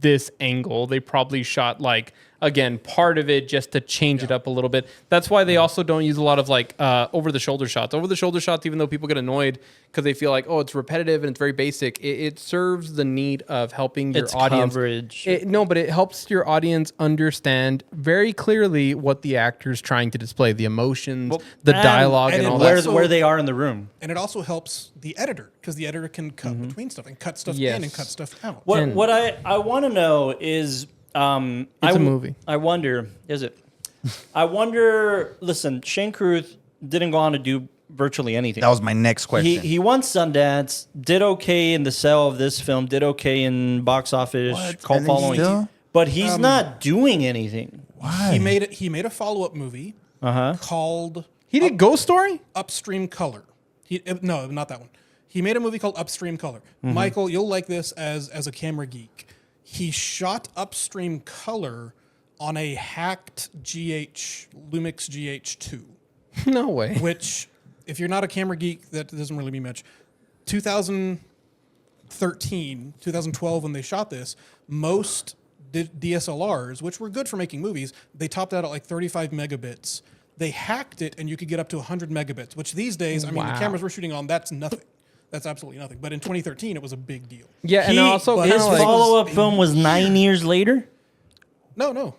this angle. They probably shot like, again, part of it just to change it up a little bit. That's why they also don't use a lot of like over the shoulder shots. Over the shoulder shots, even though people get annoyed because they feel like, oh, it's repetitive and it's very basic, it serves the need of helping your It's audience. coverage. But it helps your audience understand very clearly what the actor's trying to display, the emotions, the dialogue, and all that. where they are in the room. And it also helps the editor because the editor can cut between stuff and cut stuff Yes. in and cut stuff out. What I want to know is It's a movie. I wonder, is it? I wonder. Listen, Shane Carruth didn't go on to do virtually anything. That was my next question. He won Sundance, did okay in the sale of this film, did okay in box office, What? cult And then following, still? but he's not doing anything. Why? He made a follow-up movie called He did Ghost Story? Upstream Color. No, not that one. He made a movie called Upstream Color. Michael, you'll like this as a camera geek. He shot Upstream Color on a hacked Lumix GH2, No way. which, if you're not a camera geek, that doesn't really mean much. 2013, 2012, when they shot this, most DSLRs, which were good for making movies, they topped out at like 35 megabits. They hacked it, and you could get up to 100 megabits, which these days, I mean, the cameras we're shooting on, that's nothing. That's absolutely nothing. But in 2013, it was a big deal. Yeah, and also his kinda like, follow-up film was 9 years later. No.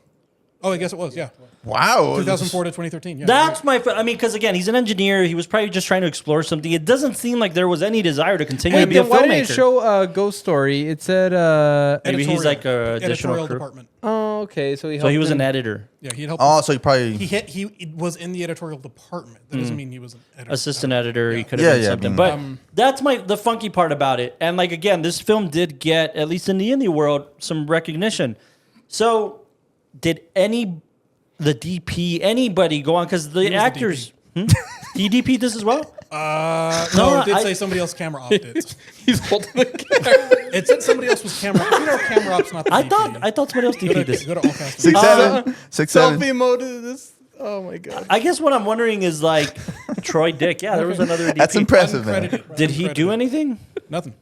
Oh, I guess it was, yeah. Wow. 2004 to 2013, yeah. That's I mean, because again, he's an engineer. He was probably just trying to explore something. It doesn't seem like there was any desire to continue hey, to be a then why did filmmaker. it show Ghost Story? It said Maybe he's like a additional editorial crew. department. oh, Oh, okay. So So he was an editor, Yeah, he had helped. Oh, so you probably. He was in the editorial department. That doesn't mean he was an editor. assistant editor. He could Yeah, have been yeah, something. I But that's the funky part about it. And like again, this film did get, at least in the indie world, some recognition. So did the DP, anybody go on? Because the actors, he DP'd this as well. No, it did say somebody else camera opted. He's holding the camera. It said somebody else was camera. You know, camera op's not the I DP. thought somebody else Go to, DP'd this. go to all cast. 6'7", 6'7". Selfie mode is this. Oh my god. I guess what I'm wondering is like Troy Dick. Yeah, there was another DP. That's impressive, man. Uncredited. Did he do anything? Nothing.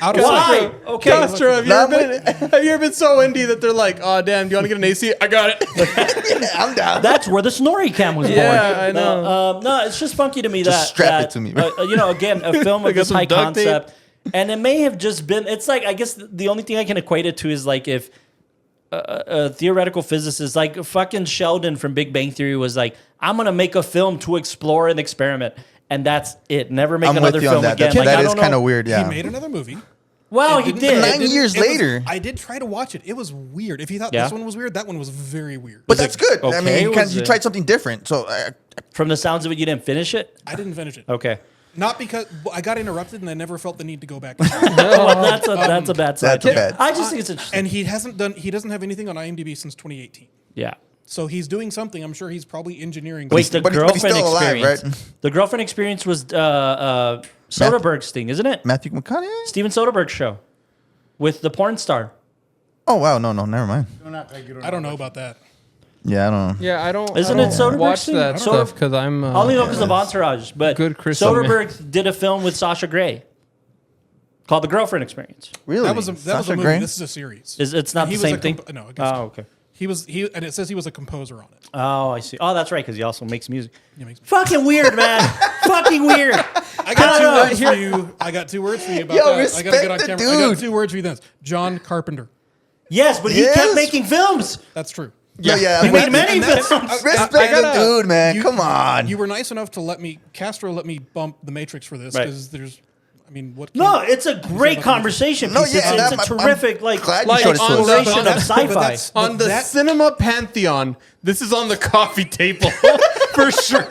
Out of Why? sight. Okay. Castro, have you ever been so indie that they're like, oh damn, do you want to get an AC? I got it. I'm down. That's where the Snorri cam was born. Yeah, I know. No, it's just funky to me Just strap it to me, bro. again, a film I of got this some high duct tape. concept, and it may have just been. It's like I guess the only thing I can equate it to is like if a theoretical physicist, like fucking Sheldon from Big Bang Theory, was like, I'm gonna make a film to explore and experiment, and that's it. Never make I'm another with you on film that. again. That, Like, that I is don't kind know. of weird. Yeah. He made another movie. Wow, It he didn't- did. it 9 didn't- years it was- later. I did try to watch it. It was weird. If he thought Yeah? this one was weird, that one was very weird. But that's good. I okay, mean, you, was you it- tried something different. So From the sounds of it, you didn't finish it. I didn't finish it. Okay. Not because I got interrupted and I never felt the need to go back. Well, that's a bad side. That's a bad- I just think it's interesting. And he doesn't have anything on IMDb since 2018. Yeah. So he's doing something. I'm sure he's probably engineering. Wait, the but he's girlfriend still alive, experience. right? The girlfriend experience was Soderbergh's thing, isn't it? Matthew McConaughey. Steven Soderbergh's show with the porn star. Oh wow, no, never mind. I don't know about that. Yeah, I don't know. Yeah, I don't. Isn't I it don't Soderbergh's watch thing? that I don't stuff because I'm. I only know because of Entourage, but Good Chris Soderbergh did a film with Sasha Grey called The Girlfriend Experience. Really? That was a Sasha movie. Grey? This is a series. It's not And the he was same a thing. no, I guess Oh, okay. and it says he was a composer on it. Oh, I see. Oh, that's right, because he also makes music. He makes- Fucking weird, man. Fucking weird. I got two words for you. I got two words for you about Yo, that. I gotta get on respect the camera. I got dude. two words for you. Then John Carpenter. Yes, but he Yes. kept making films. That's true. Yeah. He made many And that's- films. Respect I the gotta- dude, man. You- Come on. You were nice enough to Castro let me bump the Matrix for this Right. because there's, I mean, what? No, it's a great conversation No, piece. yeah, it's I'm a terrific, like, glad you like showed it to on us. the- exploration of sci-fi. on the that- cinema pantheon. This is on the coffee table for sure.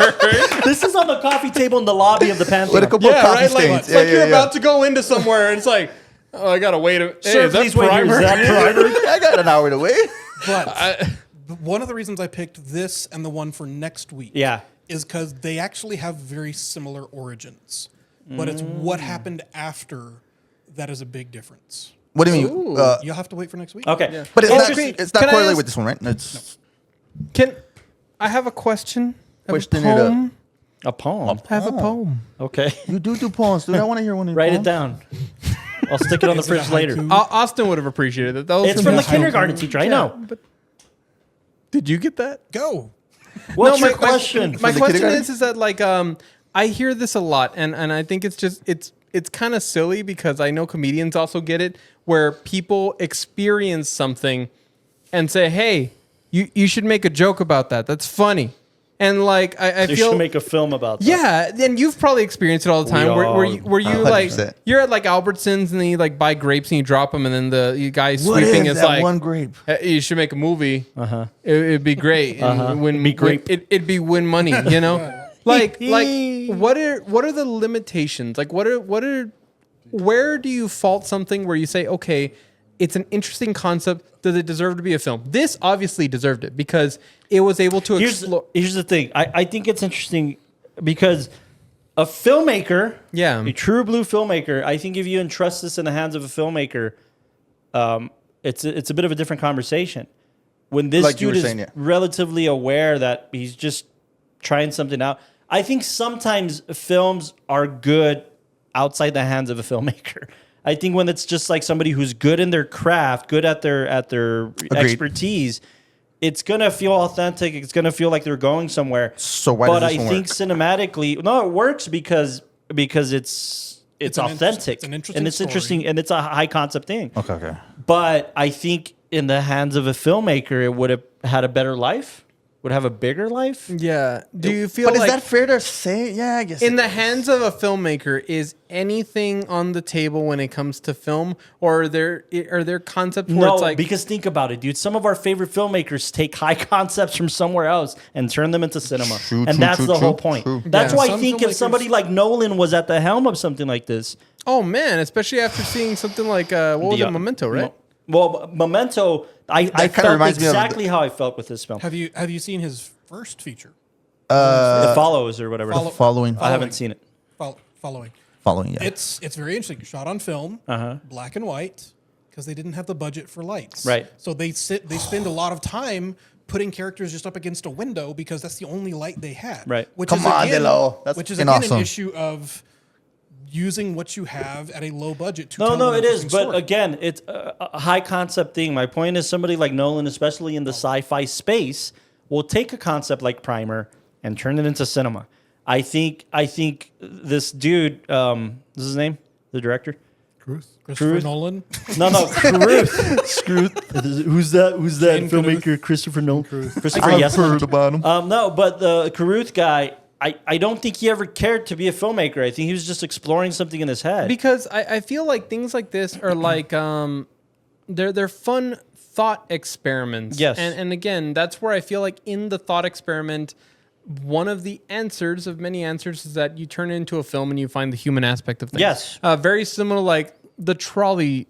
This is on the coffee table in the lobby of the Pantheon. With a couple Yeah, of coffee right. Like, stains. it's like you're about to go into somewhere, and it's like, oh, I gotta wait. Hey, Sir, is that please wait here. primer? Is that primer? I got an hour to wait. But one of the reasons I picked this and the one for next week, Yeah. is because they actually have very similar origins, but it's what happened after that is a big difference. What do you mean? You'll have to wait for next week. Okay. But it's Interesting. not. It's not Can I correlated ask- with this one, right? It's Can I have a question? I have a Question it up. poem? A poem. I have a poem. Okay. you do poems, dude. I want to hear one of your Write it poems. down. I'll stick it on the Is it a fridge later. haiku? Austin would have appreciated it. That was It's from the haiku. kindergarten teacher. I know. But did you get that? Go. What's No, your question? My the question kindergarten? is that like I hear this a lot, and I think it's kind of silly because I know comedians also get it, where people experience something and say, "Hey, you should make a joke about that. That's funny," and like I You feel should make a film about that. yeah, and you've probably experienced it all the time. Where you 100%. you're at like Albertsons and then you like buy grapes and you drop them, and then the guy What sweeping is is that like, one grape? "Hey, you should make a movie. It'd be great. And win, Be great. It'd be win money. You know, like what are the limitations? Like where do you fault something where you say, okay, it's an interesting concept. Does it deserve to be a film? This obviously deserved it because it was able to explore. Here's the thing. I think it's interesting because a filmmaker, Yeah. a true blue filmmaker, I think if you entrust this in the hands of a filmmaker, it's a bit of a different conversation. When this Like you dude were is saying, yeah. relatively aware that he's just trying something out, I think sometimes films are good outside the hands of a filmmaker. I think when it's just like somebody who's good in their craft, good at their expertise, it's gonna feel authentic. It's gonna feel like they're going somewhere. So why But does I this one think work? cinematically, no, it works because it's It's an authentic. it's an interesting and it's story. interesting and it's a high concept thing. Okay. But I think in the hands of a filmmaker, it would have had a better life. would have a bigger life. Yeah. Do you feel But like is that fair to say? Yeah, I guess. in it the is. hands of a filmmaker, is anything on the table when it comes to film, or are there concepts where No, it's like because think about it, dude. Some of our favorite filmmakers take high concepts from somewhere else and turn them into cinema, and that's the whole point. That's Yeah. why I Some think if somebody filmmakers- like Nolan was at the helm of something like this, oh man, especially after seeing something like what was it, Memento, right? Well, Memento, I kinda felt reminds me of exactly how I felt with this film. Have you seen his first feature? It follows or whatever. Following. I haven't seen it. Following. Following. Yeah. It's very interesting. Shot on film, black and white, because they didn't have the budget for lights. Right. So they spend a lot of time putting characters just up against a window because that's the only light they had. Right. Which Come is on, again, Delo. That's which is fucking again awesome. an issue of using what you have at a low budget to No, tell no, an it is. interesting But story. again, it's a high concept thing. My point is somebody like Nolan, especially in the sci-fi space, will take a concept like Primer and turn it into cinema. I think this dude, this is his name, the director? Christopher Carruth? Nolan. No, Carruth. Screw. Who's that Shane filmmaker? Christopher Nolan. Christopher, I've yes. heard about him. No, but the Carruth guy, I don't think he ever cared to be a filmmaker. I think he was just exploring something in his head. Because I feel like things like this are like they're fun thought experiments. Yes. And again, that's where I feel like in the thought experiment, one of the answers of many answers is that you turn it into a film and you find the human aspect of things. Yes. Very similar like the trolley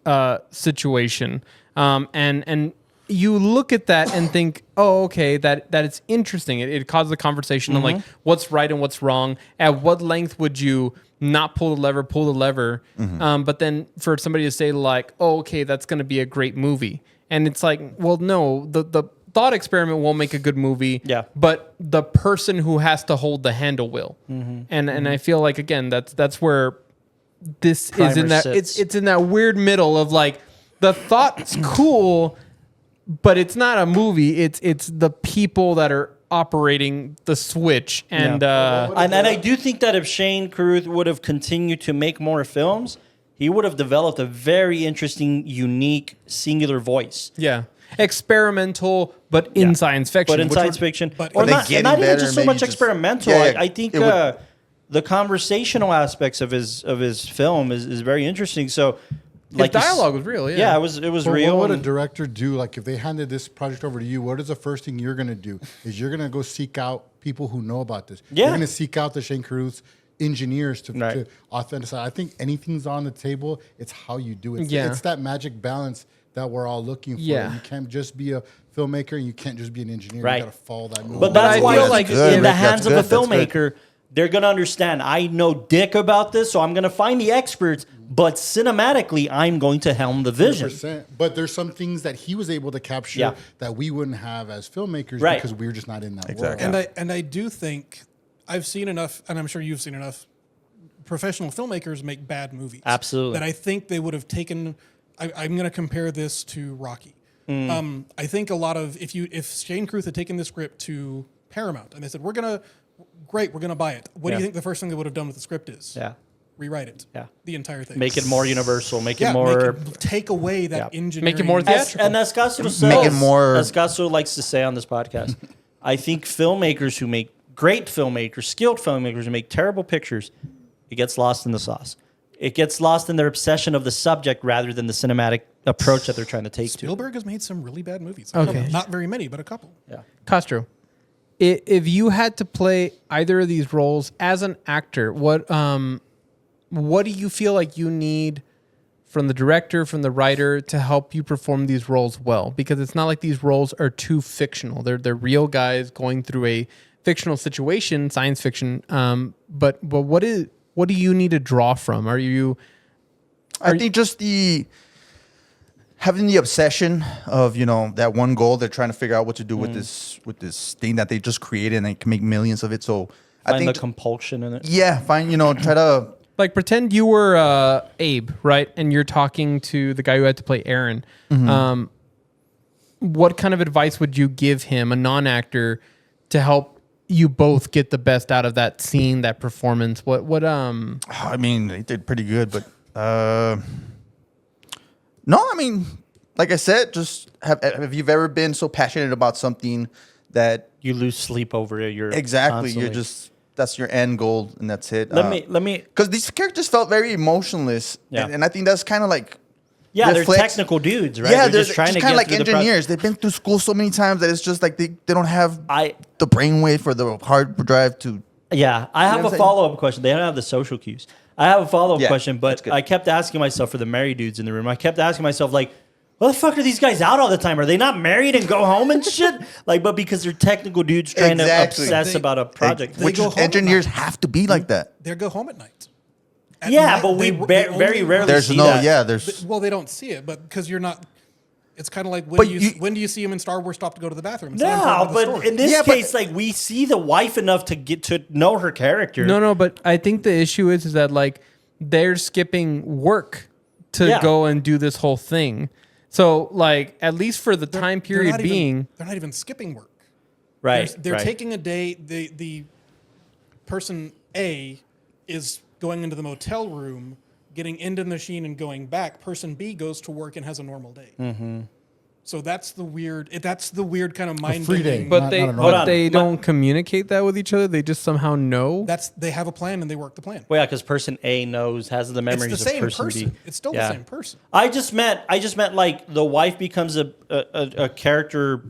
situation. And you look at that and think, oh, okay, that it's interesting. It causes a conversation on like what's right and what's wrong. At what length would you not pull the lever? But then for somebody to say like, oh, okay, that's going to be a great movie. And it's like, well, no, the thought experiment won't make a good movie. Yeah. But the person who has to hold the handle will. And I feel like, again, that's where this is in Primer that sits. it's in that weird middle of like the thought's cool, but it's not a movie. It's the people that are operating the switch. And And I do think that if Shane Carruth would have continued to make more films, he would have developed a very interesting, unique, singular voice. yeah, experimental, but in science fiction. But in which science would- fiction, but- or Are they not getting even better? just so Maybe much just- experimental. Yeah, yeah, I think it would- the conversational aspects of his film is very interesting. So, the like you s- dialogue was real. Yeah, Yeah, it was But real. what would a and- director do? Like if they handed this project over to you, what is the first thing you're going to do? Is you're going to go seek out people who know about this. Yeah. You're going to seek out the Shane Carruth engineers to Right. authenticate. I think anything's on the table. It's how you do it. Yeah. It's that magic balance that we're all looking for. Yeah. You can't just be a filmmaker and you can't just be an engineer. Right. You got to follow that movie. But that's I why, feel like, like good, in the Rick, that's hands of a good, that's good. filmmaker, they're gonna understand. I know dick about this, so I'm gonna find the experts. But cinematically, I'm going to helm the vision. 100%. But there's some things that he was able to capture Yeah. that we wouldn't have as filmmakers Right. because we're just not in that Exactly. world. And I do think I've seen enough, and I'm sure you've seen enough. Professional filmmakers make bad movies. Absolutely. That I think they would have taken. I'm going to compare this to Rocky. I think a lot of if Shane Carruth had taken this script to Paramount and they said we're gonna buy it. What do Yeah. you think the first thing they would have done with the script is? Yeah, Rewrite it. Yeah. The entire thing. make it more universal. Make Yeah, it more. take away that Yeah. engineering. Make it more As, theatrical. and as Castro says, Make it more- as Castro likes to say on this podcast, I think filmmakers who make great filmmakers, skilled filmmakers who make terrible pictures, it gets lost in the sauce. It gets lost in their obsession of the subject rather than the cinematic approach that they're trying to take to. Spielberg has made some really bad movies. Okay. Not very many, but a couple. Yeah. Castro, if you had to play either of these roles as an actor, what do you feel like you need from the director, from the writer to help you perform these roles well? Because it's not like these roles are too fictional. They're real guys going through a fictional situation, science fiction. But what do you need to draw from? I think just having the obsession of that one goal. They're trying to figure out what to do with this thing that they just created, and they can make millions of it. So I Find think the compulsion in it. try to. Like pretend you were Abe, right? And you're talking to the guy who had to play Aaron. What kind of advice would you give him, a non-actor, to help you both get the best out of that scene, that performance? I mean, they did pretty good, but no. I mean, like I said, just have you ever been so passionate about something that You lose sleep over it. You're exactly constantly- you're just that's your end goal and that's it. Let me. because these characters felt very emotionless, Yeah. and I think that's kind of like Yeah, they're reflects- technical dudes, right? Yeah, they're just trying to kind get of like through the pro- engineers. They've been through school so many times that it's just like they don't have I the brainwave or the hard drive to. Yeah, I have what a I'm saying? follow-up question. They don't have the social cues. I have a follow-up Yeah, question, that's but good. I kept asking myself for the married dudes in the room. I kept asking myself, like, what the fuck are these guys out all the time? Are they not married and go home and shit? Like, but because they're technical dudes trying Exactly. to obsess They- about a project. Which go is, home at engineers night. have to be like that. They go home at night. At Yeah, night, but we they very only- rarely There's see no, that. yeah, there's. Well, they don't see it, but because you're not. It's kind of like But when do you see him in Star Wars stop to go to the bathroom? It's not No, important to the but story. in this Yeah, but- case, like, we see the wife enough to get to know her character. No, but I think the issue is that like they're skipping work to Yeah. go and do this whole thing. So like at least for the time They're period not even- being, they're not even skipping work. Right. They're right. taking a day. The person A is going into the motel room, getting into the machine and going back. Person B goes to work and has a normal day. Mm-hmm. So that's the weird. That's the weird kind of mind free day. bending. but Not- they not a normal Hold on. don't communicate that with each other. They just somehow know. They have a plan and they work the plan. Well, yeah, because person A knows, has the memories It's the same of person B. It's still Yeah. the same person. I just meant like the wife becomes a character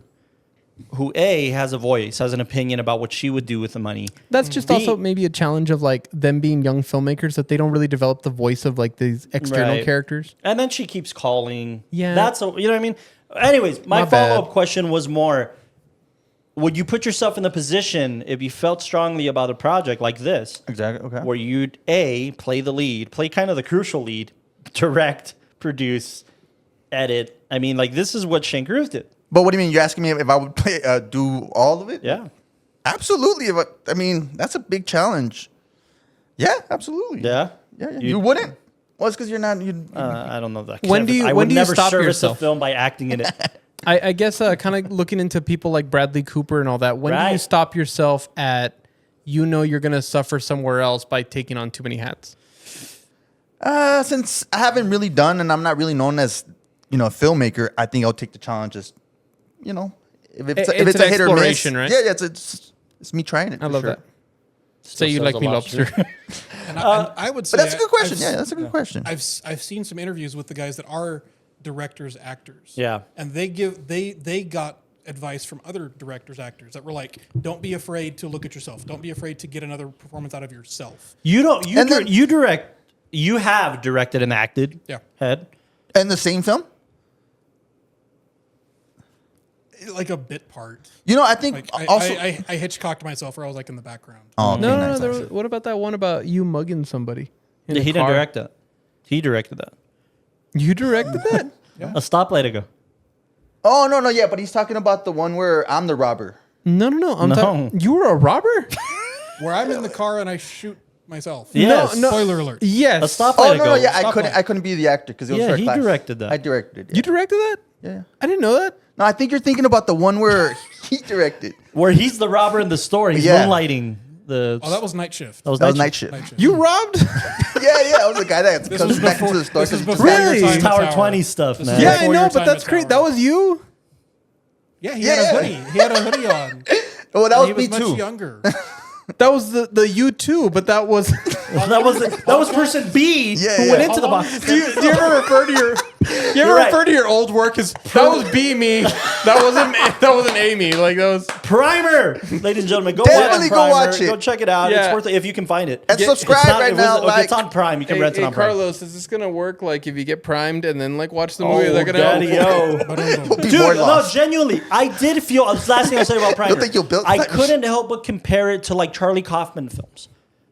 who A has a voice, has an opinion about what she would do with the money. That's just B- also maybe a challenge of like them being young filmmakers that they don't really develop the voice of like these external Right. characters. And then she keeps calling. Yeah. That's you know what I mean? Anyways, my My bad. follow-up question was more, would you put yourself in the position if you felt strongly about a project like this, Exactly. Okay. where you'd A, play the lead, play kind of the crucial lead, direct, produce, edit. I mean, like, this is what Shane Carruth did. But what do you mean? You're asking me if I would play, do all of it? Yeah. Absolutely. I mean, that's a big challenge. Yeah, absolutely. Yeah. Yeah. You wouldn't? Well, it's because you're not. I don't know that. When do you- I when would do you never stop service yourself? a film by acting in it. I guess kind of looking into people like Bradley Cooper and all that. When do you Right. stop yourself at you're going to suffer somewhere else by taking on too many hats? Since I haven't really done, and I'm not really known as, a filmmaker, I think I'll take the challenge. If it's It's a an hit or miss, exploration, right? Yeah, it's me trying it. I for love sure. that. Say you sells like a me, lobster. lobster. And I would say But that's a good question. I've- Yeah, that's a good question. I've seen some interviews with the guys that are directors, actors. Yeah. And they got advice from other directors, actors that were like, don't be afraid to look at yourself. Don't be afraid to get another performance out of yourself. You don't. And then- You direct. You have directed and acted. Yeah. Head. And the same film? Like a bit part. I think Like also. I hitchcocked myself where I was like in the background. Oh, okay, No, nice, there nice. was- what about that one about you mugging somebody? in Yeah, a he didn't car? direct that. He directed that. You directed that? A stoplight ago. Oh, no, yeah, but he's talking about the one where I'm the robber. No. I'm No. talking. You were a robber? Where I'm in the car and I shoot myself. Yes. No. Spoiler alert. Yes. A stoplight Oh, ago. no, yeah, Stop I couldn't be the actor because it was Yeah, for a he class. directed that. I directed it. You directed that? Yeah. I didn't know that. No, I think you're thinking about the one where he directed. Where he's the robber in the store. He's Yeah. moonlighting the. Oh, that was Night Shift. that was That was night night shift. shift. Night Shift. You robbed? Yeah, I was the guy that This comes was back before- into the store. this was 'cause he's before Really? your time at Tower 20 stuff, This man. was Yeah, I before know, your but time that's at great. Tower. That was you? Yeah, he had a hoodie. He had a hoodie on. Oh, that he was me was much too. younger. That was the you too, but that was. that was person B Yeah, who yeah. went into the How long box. do you ever refer to your? You ever You're right. refer to your old work as that was B me? That wasn't Amy. Like that was. Primer, ladies and gentlemen, go Definitely watch go Primer. watch it. Go check it out. Yeah. It's worth it if you can find it. And Get- subscribe It's not- right it now. wasn't- okay, it's Like, on Prime. You can rent it Hey, on Prime. Carlos, is this gonna work? Like if you get primed and then like watch the Oh, movie, they're gonna. daddy, yo. be Dude, more no, lost. genuinely, I did feel. The last thing I'll say about Primer, think you'll build I that? couldn't help but compare it to like Charlie Kaufman films.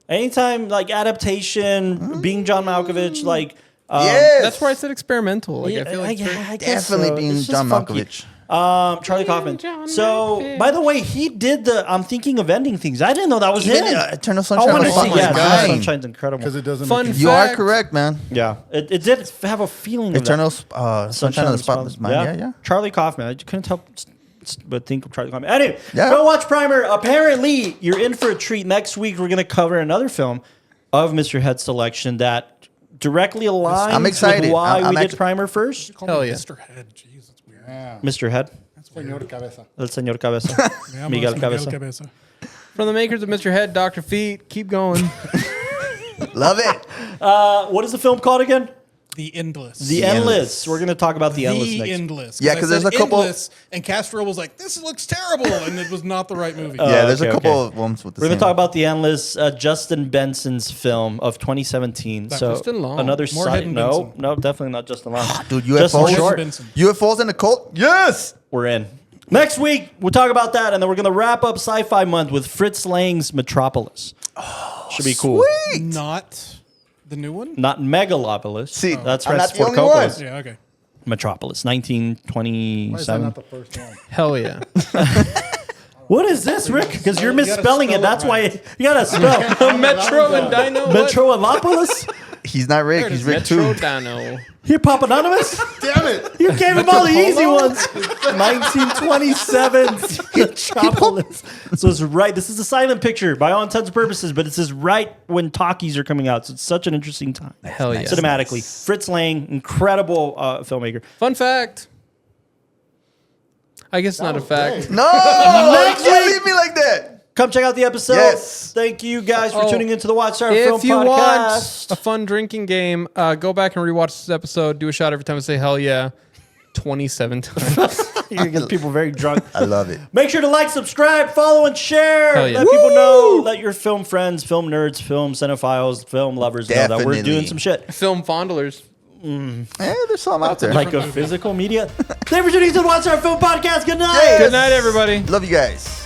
Anytime like adaptation, being John Malkovich, like yes. That's where I said experimental. Like I feel like I guess Definitely so. being It's just John funky. Malkovich. Charlie Kaufman. John So, Malkovich. by the way, he did the I'm thinking of ending things. I didn't know that was him. Eternal I Sunshine of want the to see. Spotless Yeah, Eternal Mind. Sunshine's incredible. Because it doesn't Fun make You fact. are correct, man. Yeah, it did have a feeling. Eternal of that. Sunshine of the Spotless Mind. Yeah. Charlie Kaufman. I couldn't help but think of Charlie Kaufman. Anyway, Yeah. go watch Primer. Apparently, you're in for a treat. Next week, we're going to cover another film of Mr. Head's selection that directly aligns I'm excited. with why I'm we did actually- Primer first. Call Hell me yeah. Mr. Head. Jeez, that's weird. Yeah. Mr. Head. Señor Cabeza. El Señor Cabeza. Yeah, Miguel Miguel Cabeza. Cabeza. From the makers of Mr. Head, Dr. Feet, keep going. Love it. What is the film called again? The Endless. The Endless. We're going to talk about the Endless The next. Endless. Yeah, I 'cause there's said a couple- Endless, and Castro was like, "This looks terrible," and it was not the right movie. Yeah, there's okay, a couple okay. of ones with the We're going same. to talk about The Endless, Justin Benson's film of 2017. So Justin Long. another More side. Head and No, Benson. no, definitely not Justin Long. Dude, Justin UFOs. Short. Benson. UFOs in the cult? Yes. We're in. Next week, we'll talk about that, and then we're going to wrap up Sci-Fi Month with Fritz Lang's Metropolis. Should be cool. Sweet. Not the new one. Not Megalopolis. See, that's I'm not Francis the Ford only one. Coppola's Yeah. Okay. Metropolis, Why is that 1927. not the first one? Hell yeah. What is this, Rick? Because you're You gotta misspelling it. spell it That's why right. you got to spell Metro and Dino. what? Metroolopolis. He's not Rick. He's Rick Metro too. Dino. Here, Pop Anonymous. Damn it! You gave him all the easy ones. 1927 Metropolis. So it's right. This is a silent picture by all intents and purposes, but it says right when talkies are coming out. So it's such an interesting time. Hell yeah. Cinematically, Fritz Lang, incredible filmmaker. Fun fact. I guess not a fact. No, you Next can't week. leave me like that. Come check out the episode. Yes. Thank you guys for Oh, tuning into the WatchTower Film If you want Podcast. a fun drinking game, go back and rewatch this episode. Do a shot every time I say hell yeah. 27 times. You're gonna get people very drunk. I love it. Make sure to like, subscribe, follow, and share. Hell yeah. Let people know. Let your film friends, film nerds, film cinephiles, film lovers know that we're Definitely. doing some shit. Film fondlers. There's some out there. Like a physical media. Thank you for tuning in to the WatchTower Film Podcast. Good night. Yes. Good night, everybody. Love you guys.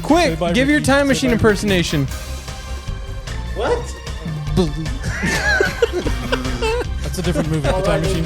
Quick, bye, give your Ricky. time Say machine bye, Ricky. impersonation. What? That's a different movie. The Time Machine.